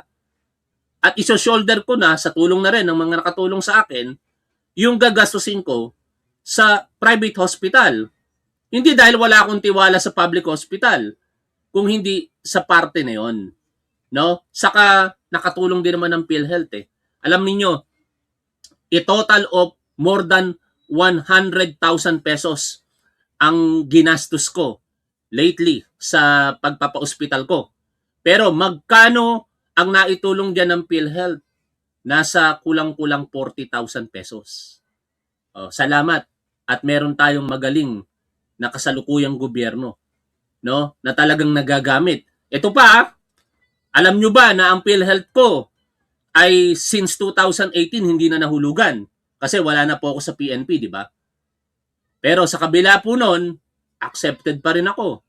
At iso-shoulder ko na, sa tulong na rin ng mga nakatulong sa akin, yung gagastusin ko sa private hospital. Hindi dahil wala akong tiwala sa public hospital, kung hindi sa parte na yon. No? Saka nakatulong din naman ng PhilHealth. Alam niyo, total of more than 100,000 pesos ang ginastos ko lately sa pagpapa-hospital ko. Pero magkano ang naitulong diyan ng PhilHealth? Nasa kulang-kulang 40,000 pesos. Salamat. At meron tayong magaling na kasalukuyang gobyerno, no, na talagang nagagamit. Ito pa, alam nyo ba na ang PhilHealth ko ay since 2018 hindi na nahulugan kasi wala na po ako sa PNP, di ba? Pero sa kabila po noon, accepted pa rin ako.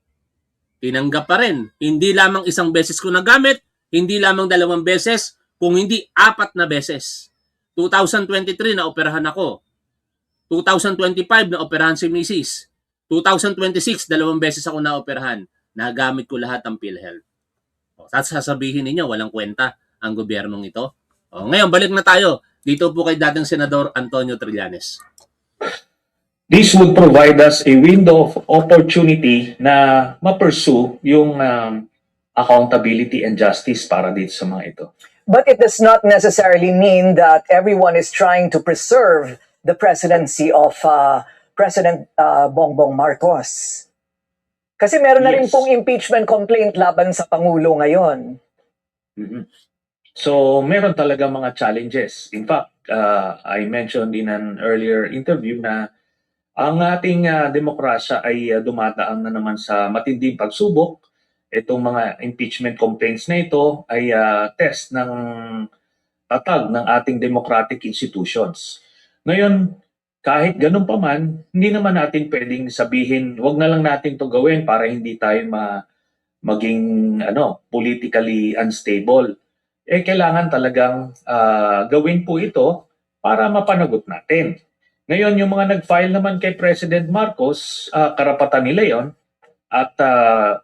Tinanggap pa rin. Hindi lamang isang beses ko nagamit, hindi lamang 2 beses, kung hindi 4 na beses. 2023 na operahan ako. 2025 na operahan si Mrs. 2026, 2 beses ako na operahan. Nagamit ko lahat ang PhilHealth. At sasabihin ninyo, walang kwenta ang gobyernong ito. Ngayon, balik na tayo. Dito po kay dating Senador Antonio Trillanes. This would provide us a window of opportunity na ma-pursue yung accountability and justice para dito sa mga ito. But it does not necessarily mean that everyone is trying to preserve the presidency of President Bongbong Marcos. Kasi meron na rin Yes. pong impeachment complaint laban sa Pangulo ngayon. Mhm. So, meron talaga mga challenges. In fact, I mentioned in an earlier interview na ang ating demokrasya ay dumadaan na naman sa matinding pagsubok. Itong mga impeachment complaints na ito ay test ng tatag ng ating democratic institutions. Ngayon, kahit ganun pa man, hindi naman natin pwedeng sabihin, wag na lang natin to gawin para hindi tayo maging politically unstable. Kailangan talagang gawin po ito para mapanagot natin. Ngayon, yung mga nag-file naman kay President Marcos, karapatan nila yon. At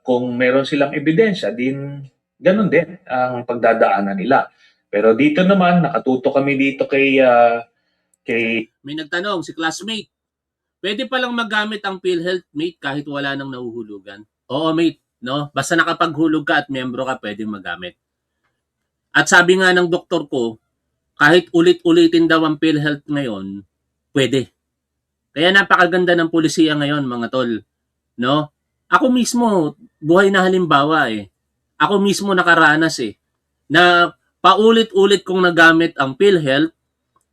kung meron silang ebidensya, din ganun din ang pagdadaanan nila. Pero dito naman, nakatuto kami dito kay May nagtanong, si classmate, pwede palang magamit ang PhilHealth, mate, kahit wala nang nahuhulugan? Oo, mate. No? Basta nakapaghulog ka at membro ka, pwedeng magamit. At sabi nga ng doktor ko, kahit ulit-ulitin daw ang PhilHealth ngayon, pwede. Kaya napakaganda ng pulisiya ngayon, mga tol. No? Ako mismo, buhay na halimbawa Ako mismo nakaranas na paulit-ulit kong nagamit ang PhilHealth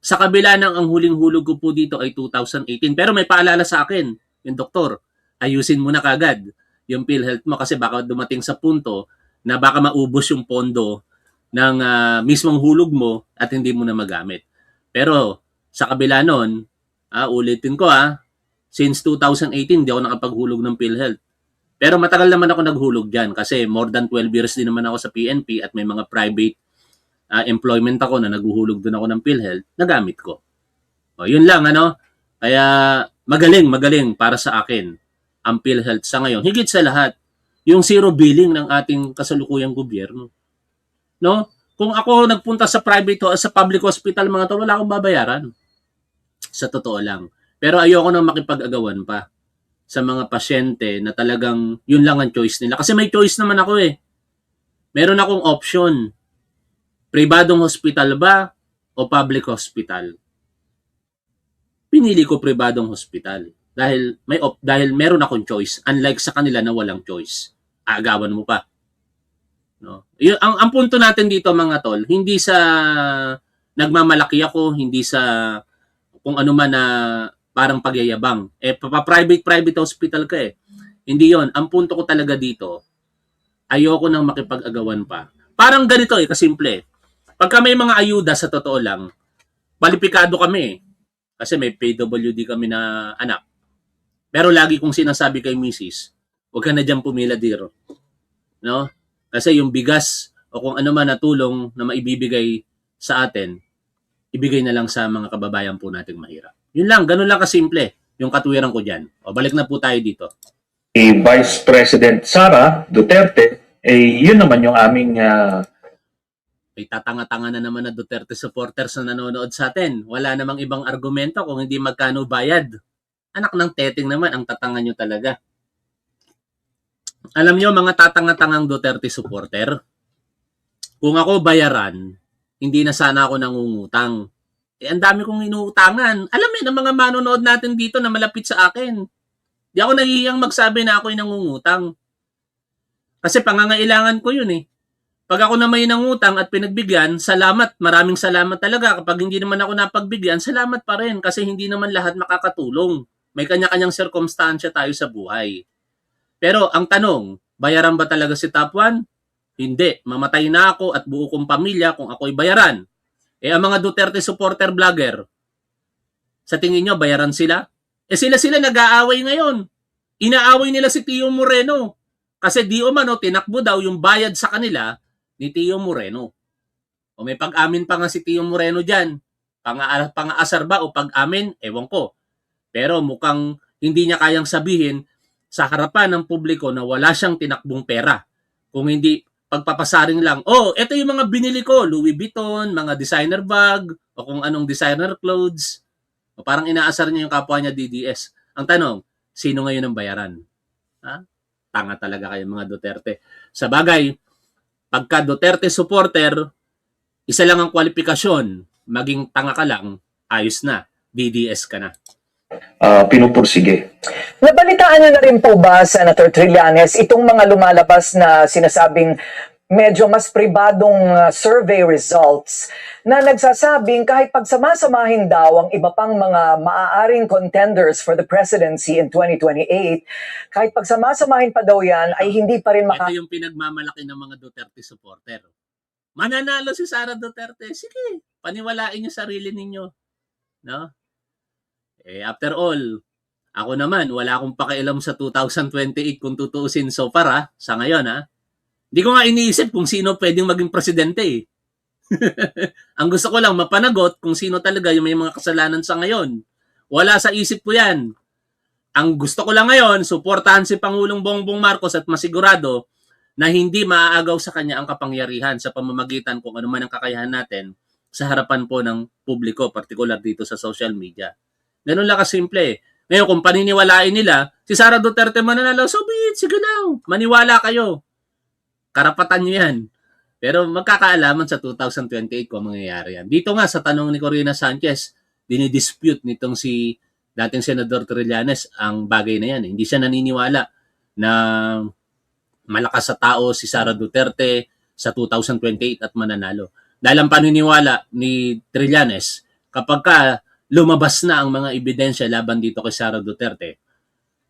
sa kabila ng ang huling-hulog ko po dito ay 2018. Pero may paalala sa akin, yung doktor, ayusin mo na kagad yung PhilHealth mo kasi baka dumating sa punto na baka maubos yung pondo ng mismong hulog mo at hindi mo na magamit. Pero sa kabila nun, ulitin ko since 2018 di ako nakapaghulog ng PhilHealth. Pero matagal naman ako naghulog dyan kasi more than 12 years din naman ako sa PNP at may mga private employment ako, na naguhulog doon ako ng PhilHealth, nagamit ko. O, yun lang, ano? Kaya magaling para sa akin ang PhilHealth sa ngayon. Higit sa lahat, yung zero billing ng ating kasalukuyang gobyerno. No? Kung ako nagpunta sa sa public hospital, mga tol, wala akong babayaran. Sa totoo lang. Pero ayoko nang makipag-agawan pa sa mga pasyente na talagang yun lang ang choice nila. Kasi may choice naman ako eh. Meron akong option. Pribadong hospital ba o public hospital? Pinili ko pribadong hospital dahil meron akong choice, unlike sa kanila na walang choice. Aagawan mo pa. No? Ang punto natin dito, mga tol, hindi sa nagmamalaki ako, hindi sa kung ano man na parang pagyayabang. Private hospital ka eh. Hindi yon. Ang punto ko talaga dito, ayoko nang makipag-agawan pa. Parang ganito eh, kasimple. Pagka may mga ayuda, sa totoo lang, kwalipikado kami eh. Kasi may PWD kami na anak. Pero lagi kong sinasabi kay Mrs., huwag ka na dyan pumila, Diro. No? Kasi yung bigas o kung ano man na tulong na maibibigay sa atin, ibigay na lang sa mga kababayan po nating mahirap. Yun lang, ganun lang kasimple yung katuwiran ko dyan. O, balik na po tayo dito. Vice President Sara Duterte, yun naman yung aming May tatanga-tanga na naman na Duterte supporters na nanonood sa atin. Wala namang ibang argumento kung hindi magkano bayad. Anak ng teteng naman, ang tatanga nyo talaga. Alam nyo, mga tatanga-tangang Duterte supporter, kung ako bayaran, hindi na sana ako nangungutang. Ang dami kong inuutangan. Alam mo, ng mga manonood natin dito na malapit sa akin. Di ako nahihiyang magsabi na ako'y nangungutang. Kasi pangangailangan ko yun eh. Pag ako na may nangutang at pinagbigyan, salamat, maraming salamat talaga. Kapag hindi naman ako napagbigyan, salamat pa rin kasi hindi naman lahat makakatulong. May kanya-kanyang sirkumstansya tayo sa buhay. Pero ang tanong, bayaran ba talaga si Top 1? Hindi. Mamatay na ako at buo kong pamilya kung ako'y bayaran. Ang mga Duterte supporter vlogger, sa tingin nyo, bayaran sila? Sila nag-aaway ngayon. Inaaway nila si Tio Moreno. Kasi di umano, tinakbo daw yung bayad sa kanila ni Tio Moreno. O may pag-amin pa nga si Tio Moreno dyan. Pang-aasar ba o pag-amin? Ewan ko. Pero mukhang hindi niya kayang sabihin sa harapan ng publiko na wala siyang tinakbong pera. Kung hindi pagpapasaring lang, ito yung mga binili ko, Louis Vuitton, mga designer bag, o kung anong designer clothes. O parang inaasar niya yung kapwa niya DDS. Ang tanong, sino ngayon ang bayaran? Ha? Tanga talaga kayo mga Duterte. Sa bagay, pagka Duterte supporter, isa lang ang kwalifikasyon, maging tanga ka lang, ayos na, DDS ka na. pinupursige. Nabalitaan niyo na rin po ba, Senator Trillanes, itong mga lumalabas na sinasabing medyo mas pribadong survey results na nagsasabing kahit pagsamasamahin daw ang iba pang mga maaaring contenders for the presidency in 2028, kahit pagsamasamahin pa daw yan ay hindi pa rin Ito yung pinagmamalaki ng mga Duterte supporter. Mananalo si Sara Duterte. Sige, paniwalain niyo sarili ninyo. No? After all, ako naman, wala akong pakialam sa 2028 kung tutuusin so far sa ngayon Hindi ko nga iniisip kung sino pwedeng maging presidente eh. Ang gusto ko lang mapanagot kung sino talaga yung may mga kasalanan sa ngayon. Wala sa isip ko yan. Ang gusto ko lang ngayon, suportahan si Pangulong Bongbong Marcos at masigurado na hindi maaagaw sa kanya ang kapangyarihan sa pamamagitan kung ano man ang kakayahan natin sa harapan po ng publiko, partikular dito sa social media. Ganun lang kasimple. Ngayon, kung paniniwalain nila, si Sara Duterte mananalo, so be it, sige lang, maniwala kayo. Karapatan nyo yan. Pero magkakaalaman sa 2028 kung mangyayari yan. Dito nga sa tanong ni Corina Sanchez, dinidispute nitong si dating Senador Trillanes ang bagay na yan. Hindi siya naniniwala na malakas sa tao si Sara Duterte sa 2028 at mananalo. Dahil ang paniniwala ni Trillanes, kapag ka lumabas na ang mga ebidensya laban dito kay Sara Duterte,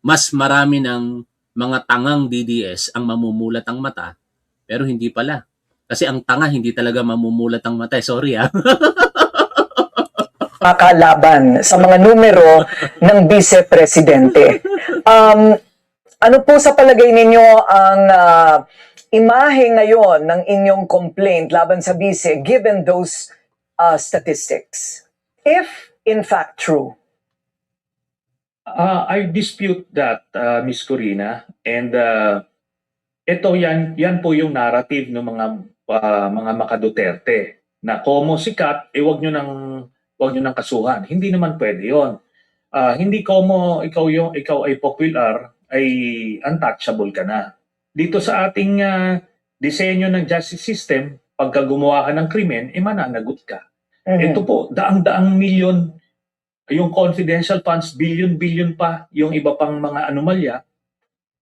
mas marami ng mga tangang DDS ang mamumulat ang mata, pero hindi pala. Kasi ang tanga hindi talaga mamumulat ang mata. Sorry makalaban sa mga numero ng vice-presidente. Ano po sa palagay ninyo ang imahe ngayon ng inyong complaint laban sa bise given those statistics? If in fact true. I dispute that, Miss Corina. And yan po yung narrative ng mga maka-Duterte na komo sikat, wag nyo nang kasuhan. Hindi naman pwede yon. Hindi komo ikaw ay popular, ay untouchable ka na. Dito sa ating disenyo ng justice system, pagka gumawa ka ng krimen, mananagot ka. Ito po, daang-daang milyon, yung confidential funds, billion-billion pa, yung iba pang mga anomalya.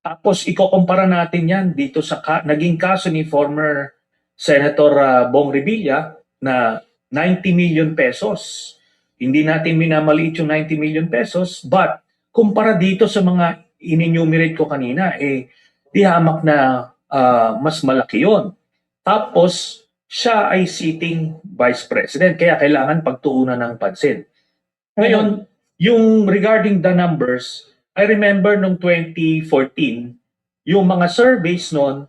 Tapos ikukumpara natin yan dito sa naging kaso ni former Senator Bong Revilla na 90 million pesos. Hindi natin minamaliit yung 90 million pesos, but kumpara dito sa mga in-enumerate ko kanina, di hamak na mas malaki yon. Tapos, siya ay sitting vice president, kaya kailangan pagtuunan ng pansin. Ngayon, yung regarding the numbers, I remember nung 2014, yung mga surveys noon,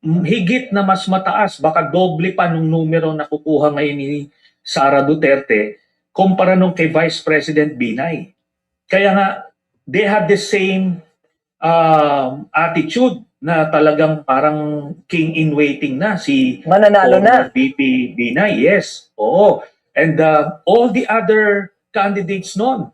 higit na mas mataas, baka doble pa nung numero na kukuha ngayon ni Sara Duterte, kumpara nung kay Vice President Binay. Kaya nga, they had the same attitude na talagang parang king in waiting na si Mananalo former na. VP Binay. Yes, oo. And all the other candidates noon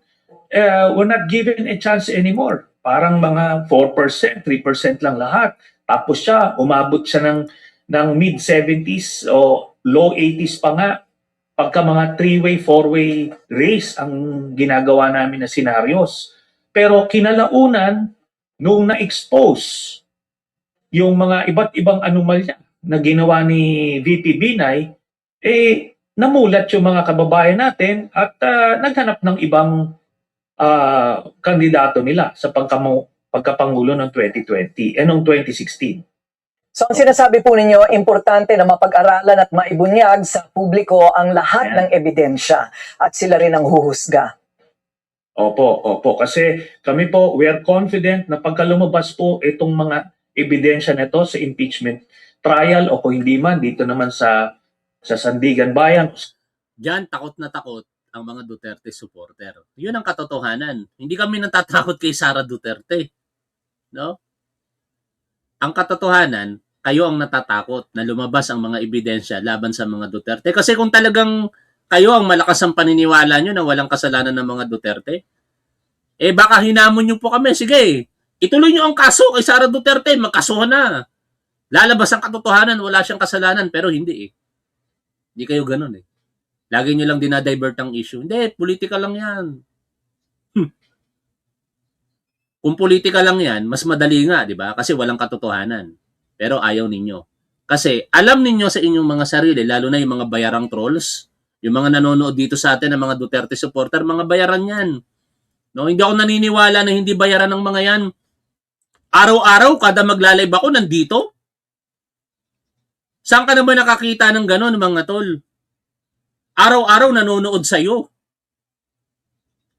were not given a chance anymore. Parang mga 4%, 3% lang lahat. Tapos siya, umabot siya ng mid-70s o low 80s pa nga. Pagka mga 3-way, 4-way race ang ginagawa namin na senaryos. Pero kinalaunan, nung na-expose yung mga iba't ibang anomalya na ginawa ni VP Binay, namulat yung mga kababayan natin at naghanap ng ibang kandidato nila sa pagkapangulo ng 2020 noong 2016. So ang sinasabi po ninyo, importante na mapag-aralan at maibunyag sa publiko ang lahat ng ebidensya at sila rin ang huhusga. Opo. Kasi kami po, we are confident na pagka lumabas po itong mga ebidensya nito sa impeachment trial o kung hindi man, dito naman sa Sandigan Bayan. Diyan, takot na takot ang mga Duterte supporter. Yun ang katotohanan. Hindi kami natatakot kay Sara Duterte. No? Ang katotohanan, kayo ang natatakot na lumabas ang mga ebidensya laban sa mga Duterte. Kasi kung talagang kayo ang malakas ang paniniwala nyo na walang kasalanan ng mga Duterte, baka hinamon nyo po kami. Sige, ituloy nyo ang kaso kay Sara Duterte, magkasuhan na. Lalabas ang katotohanan, wala siyang kasalanan, pero hindi Hindi kayo ganun Lagi nyo lang dinadivert ang issue. Hindi, politika lang yan. Kung politika lang yan, mas madali nga, di ba? Kasi walang katotohanan. Pero ayaw ninyo. Kasi alam ninyo sa inyong mga sarili, lalo na yung mga bayarang trolls, yung mga nanonood dito sa atin ng mga Duterte supporter, mga bayaran yan. No, hindi ako naniniwala na hindi bayaran ng mga yan. Araw-araw, kada magla-live ako, nandito. Saan ka naman nakakita ng gano'n, mga tol? Araw-araw nanonood sa'yo.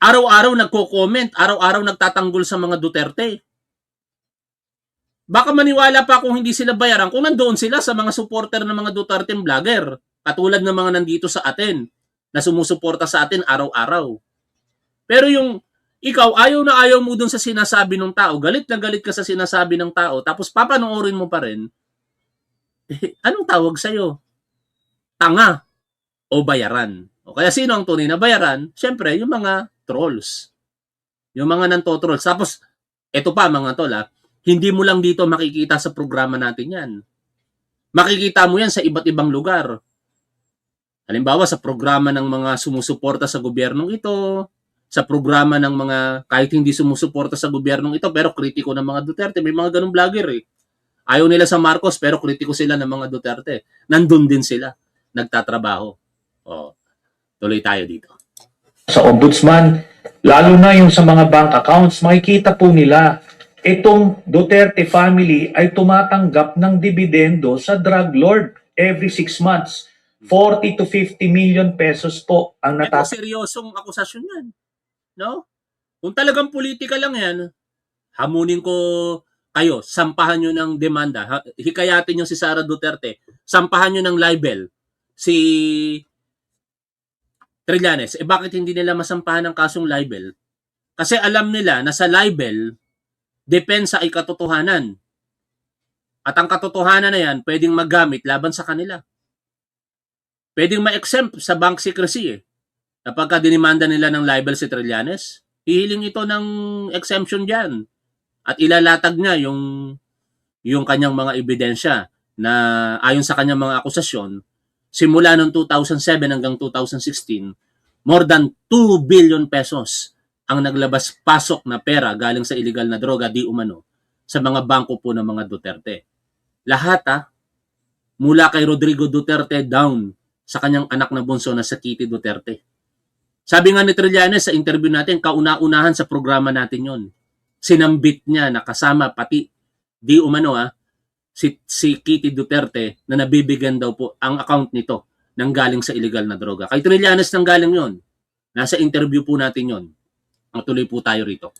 Araw-araw nagko-comment, araw-araw nagtatanggol sa mga Duterte. Baka maniwala pa kung hindi sila bayaran kung nandoon sila sa mga supporter ng mga Duterte vlogger. Katulad ng mga nandito sa atin na sumusuporta sa atin araw-araw. Pero yung ikaw, ayaw na ayaw mo dun sa sinasabi ng tao, galit na galit ka sa sinasabi ng tao, tapos papanoorin mo pa rin, anong tawag sa'yo? Tanga o bayaran. O kaya sino ang tunay na bayaran? Siyempre, yung mga trolls. Yung mga nanto-trolls. Tapos, eto pa mga tol hindi mo lang dito makikita sa programa natin yan. Makikita mo yan sa iba't ibang lugar. Halimbawa, sa programa ng mga sumusuporta sa gobyernong ito, sa programa ng mga kahit hindi sumusuporta sa gobyernong ito, pero kritiko ng mga Duterte. May mga ganung vlogger Ayaw nila sa Marcos, pero kritiko sila ng mga Duterte. Nandun din sila. Nagtatrabaho. Tuloy tayo dito. Sa ombudsman, lalo na yung sa mga bank accounts, makikita po nila itong Duterte family ay tumatanggap ng dividendo sa drug lord every 6 months. 40 to 50 million pesos po ang Ito seryosong akusasyon yan. No? Kung talagang politika lang yan, hamunin ko kayo, sampahan nyo ng demanda, hikayatin nyo si Sara Duterte, sampahan nyo ng libel si Trillanes. Bakit hindi nila masampahan ng kasong libel? Kasi alam nila na sa libel, depensa ay katotohanan. At ang katotohanan na yan, pwedeng magamit laban sa kanila. Pwedeng ma-exempt sa bank secrecy Kapag dinimanda nila ng libel si Trillanes, hihiling ito ng exemption dyan. At ilalatag niya yung kanyang mga ebidensya na ayon sa kanyang mga akusasyon, simula noong 2007 hanggang 2016, more than 2 billion pesos ang naglabas-pasok na pera galing sa illegal na droga di umano sa mga bangko po ng mga Duterte. Lahat mula kay Rodrigo Duterte down sa kanyang anak na bunso na si Kitty Duterte. Sabi nga ni Trillanes sa interview natin, kauna-unahan sa programa natin yon. Sinambit niya na kasama pati di umano si Kitty Duterte na nabibigyan daw po ang account nito nang galing sa illegal na droga. Kay Trillanes nang galing yon. Nasa interview po natin yon. Matuloy po tayo rito.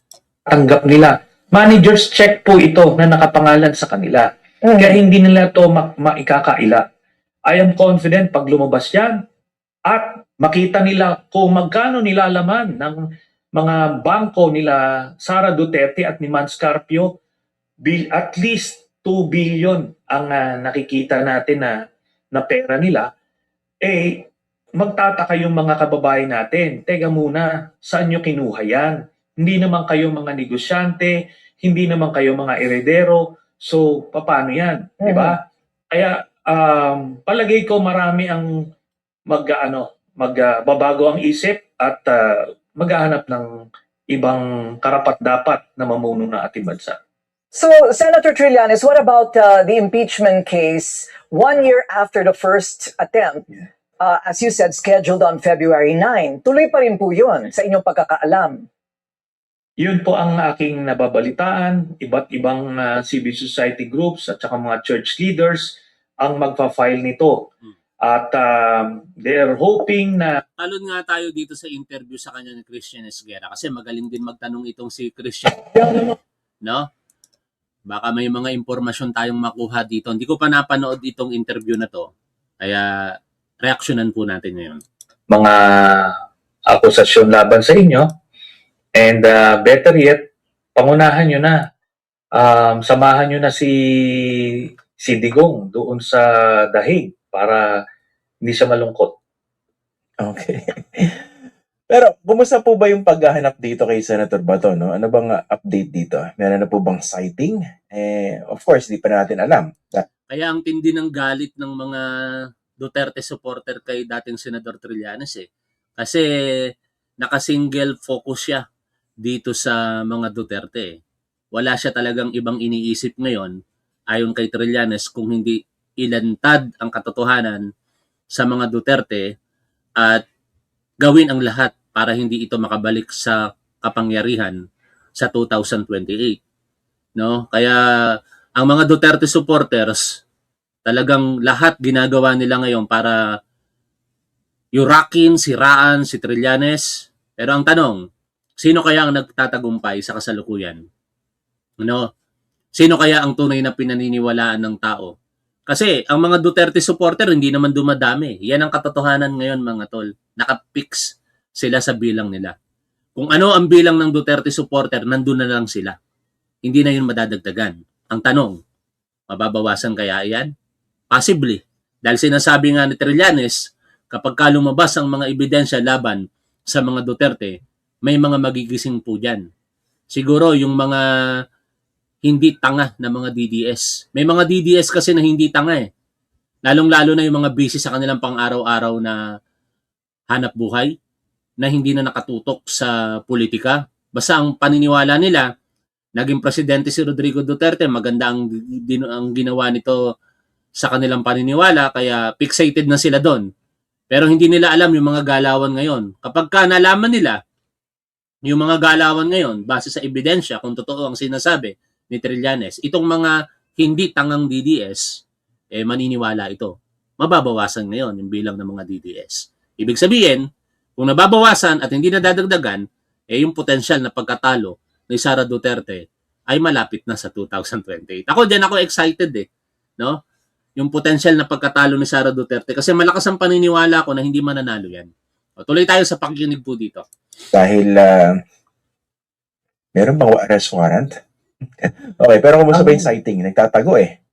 Tanggap nila. Manager's check po ito na nakapangalan sa kanila. Kaya hindi nila ito maikakaila. I am confident pag lumabas yan at makita nila kung magkano nilalaman ng mga bangko nila Sara Duterte at ni Mans Carpio, at least 2 billion ang nakikita natin na pera nila, magtataka yung mga kababayan natin. Teka muna, saan nyo kinuha yan? Hindi naman kayo mga negosyante, hindi naman kayo mga eredero, so paano yan? Diba? Kaya palagay ko marami ang magbabago ang isip at maghahanap ng ibang karapat-dapat na mamuno ng ating bansa. So, Senator Trillanes, what about the impeachment case 1 year after the first attempt? As you said, scheduled on February 9. Tuloy pa rin po yun sa inyong pagkakaalam. Yun po ang aking nababalitaan. Iba't ibang civil society groups at saka mga church leaders ang magpa-file nito. At they're hoping na... Talon nga tayo dito sa interview sa kanya ni Christian Esguerra kasi magaling din magtanong itong si Christian. No? Baka may mga impormasyon tayong makuha dito. Hindi ko pa napanood itong interview na to. Kaya reaksyonan po natin ngayon. Mga akusasyon laban sa inyo. And better yet, pangunahan nyo na. Samahan nyo na si Digong doon sa dahig para hindi siya malungkot. Okay. Pero, kumusta po ba yung paghahanap dito kay Senator Bato, no? Ano bang update dito? Meron na po bang sighting? Of course, di pa natin alam. Kaya ang tindi ng galit ng mga Duterte supporter kay dating Senador Trillanes Kasi naka-single focus siya dito sa mga Duterte. Wala siya talagang ibang iniisip ngayon ayon kay Trillanes kung hindi ilantad ang katotohanan sa mga Duterte at gawin ang lahat para hindi ito makabalik sa kapangyarihan sa 2028. No? Kaya ang mga Duterte supporters talagang lahat ginagawa nila ngayon para yurakin, siraan si Trillanes. Pero ang tanong, sino kaya ang nagtatagumpay sa kasalukuyan? Ano? Sino kaya ang tunay na pinaniniwalaan ng tao? Kasi ang mga Duterte supporter hindi naman dumadami. Yan ang katotohanan ngayon mga tol. Nakapix sila sa bilang nila. Kung ano ang bilang ng Duterte supporter, nandun na lang sila. Hindi na yun madadagdagan. Ang tanong, mababawasan kaya yan? Possibly. Dahil sinasabi nga ni Trillanes, kapag lumabas ang mga ebidensya laban sa mga Duterte, may mga magigising po dyan. Siguro yung mga hindi tanga na mga DDS. May mga DDS kasi na hindi tanga Lalong-lalo na yung mga busy sa kanilang pang-araw-araw na hanap buhay, na hindi na nakatutok sa politika. Basta ang paniniwala nila, naging presidente si Rodrigo Duterte, maganda ang ginawa nito sa kanilang paniniwala, kaya fixated na sila doon. Pero hindi nila alam yung mga galawan ngayon. Kapag nalaman nila yung mga galawan ngayon, base sa ebidensya, kung totoo ang sinasabi ni Trillanes, itong mga hindi tangang DDS, maniniwala ito. Mababawasan ngayon yung bilang ng mga DDS. Ibig sabihin, kung nababawasan at hindi nadadagdagan, yung potensyal na pagkatalo ni Sara Duterte ay malapit na sa 2028. Ako diyan ako excited no? Yung potential na pagkatalo ni Sara Duterte kasi malakas ang paniniwala ko na hindi mananalo yan. O, tuloy tayo sa pakikinig po dito. Dahil meron bang arrest warrant? Okay, pero kumusta ba yung sighting? Nagtatago eh.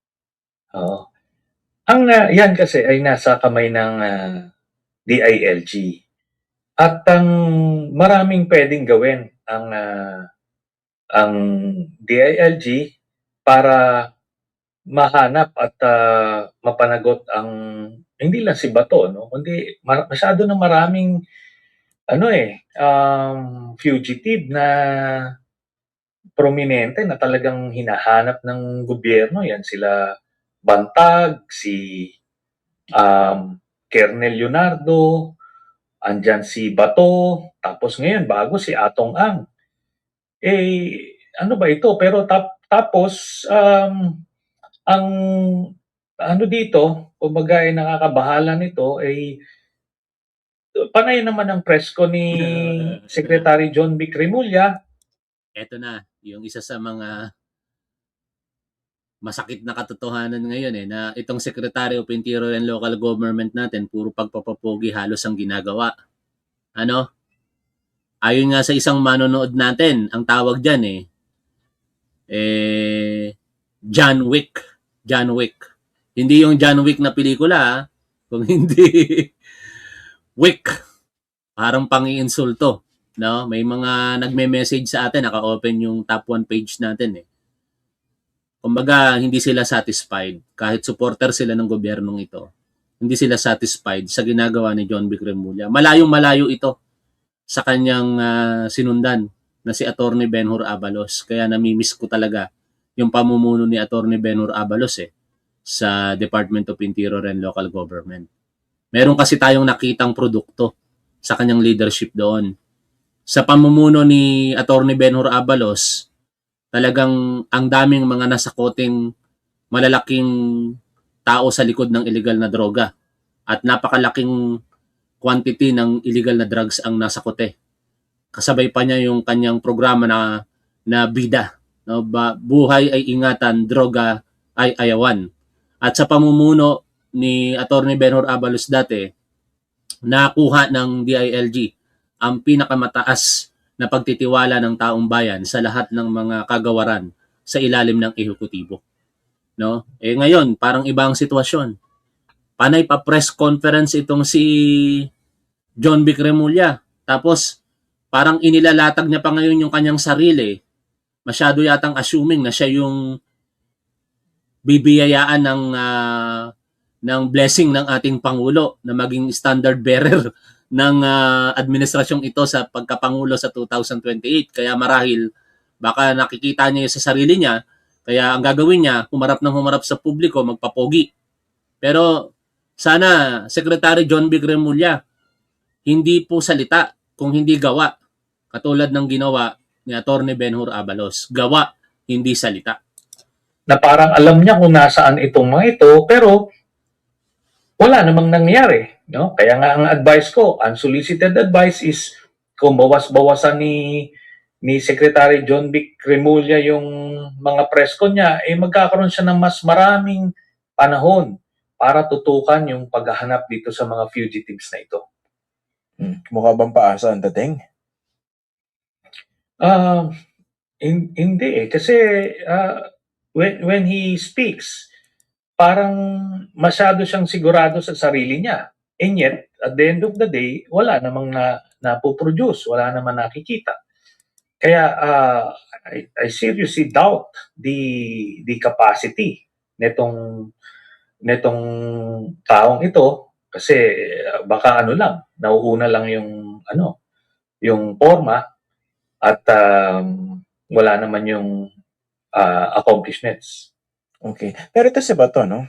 Oo. Yan kasi ay nasa kamay ng DILG. At ang maraming pwedeng gawin ang DILG para mahanap at mapanagot ang hindi lang si Bato, no, kundi masyado na maraming fugitive na prominente na talagang hinahanap ng gobyerno. Yan sila Bantag, si Kernel Leonardo, andyan si Bato, tapos ngayon bago si Atong Ang. Ano ba ito? Pero tapos ang ano dito, kumbaga ay nakakabahala nito ay panay naman ang presko ni Secretary John Vic Remulla. Eto na, yung isa sa mga masakit na katotohanan ngayon na itong Secretary of Interior and Local Government natin, puro pagpapapogi halos ang ginagawa. Ano? Ayon nga sa isang manonood natin, ang tawag dyan John Wick. John Wick. Hindi yung John Wick na pelikula, kung hindi Wick. Parang pang-iinsulto. No? May mga nagme-message sa atin, naka-open yung top 1 page natin Kumbaga, hindi sila satisfied. Kahit supporter sila ng gobyernong ito, hindi sila satisfied sa ginagawa ni John Vic Remulla. Malayong-malayo ito sa kanyang sinundan na si Attorney Benhur Abalos. Kaya namimiss ko talaga yung pamumuno ni Attorney Benhur Abalos sa Department of Interior and Local Government. Meron kasi tayong nakitang produkto sa kanyang leadership doon. Sa pamumuno ni Attorney Benhur Abalos, talagang ang daming mga nasakoting malalaking tao sa likod ng illegal na droga at napakalaking quantity ng illegal na drugs ang nasakote. Kasabay pa niya yung kanyang programa na BIDA, no? Buhay ay ingatan, droga ay ayawan. At sa pamumuno ni Attorney Benhur Abalos dati, nakuha ng DILG ang pinakamataas na pagtitiwala ng taong bayan sa lahat ng mga kagawaran sa ilalim ng ehekutibo. No? Ngayon, parang ibang sitwasyon. Panay pa press conference itong si John Vic Remulla. Tapos, parang inilalatag niya pa ngayon yung kanyang sarili. Masyado yatang assuming na siya yung bibiyayaan ng blessing ng ating Pangulo na maging standard bearer ng administrasyong ito sa pagkapangulo sa 2028. Kaya marahil baka nakikita niya sa sarili niya, kaya ang gagawin niya, humarap sa publiko, magpapogi. Pero sana Secretary John Vic Remulla, hindi po salita kung hindi gawa, katulad ng ginawa ni Attorney Benhur Abalos. Gawa, hindi salita. Na parang alam niya kung nasaan itong mga ito, pero wala namang nangyari. No? Kaya nga ang advice ko, unsolicited advice is kung bawas-bawasan ni Secretary John Vic Remulla yung mga presko niya, magkakaroon siya ng mas maraming panahon para tutukan yung paghahanap dito sa mga fugitives na ito. Mukha bang paasa ang dating? Hindi kasi when he speaks, parang masyado siyang sigurado sa sarili niya. And yet, at the end of the day, wala namang napoproduce, wala namang nakikita. Kaya I seriously doubt the capacity netong taong ito kasi baka nauuna lang yung forma at wala naman yung accomplishments. Okay. Pero ito si Bato, no?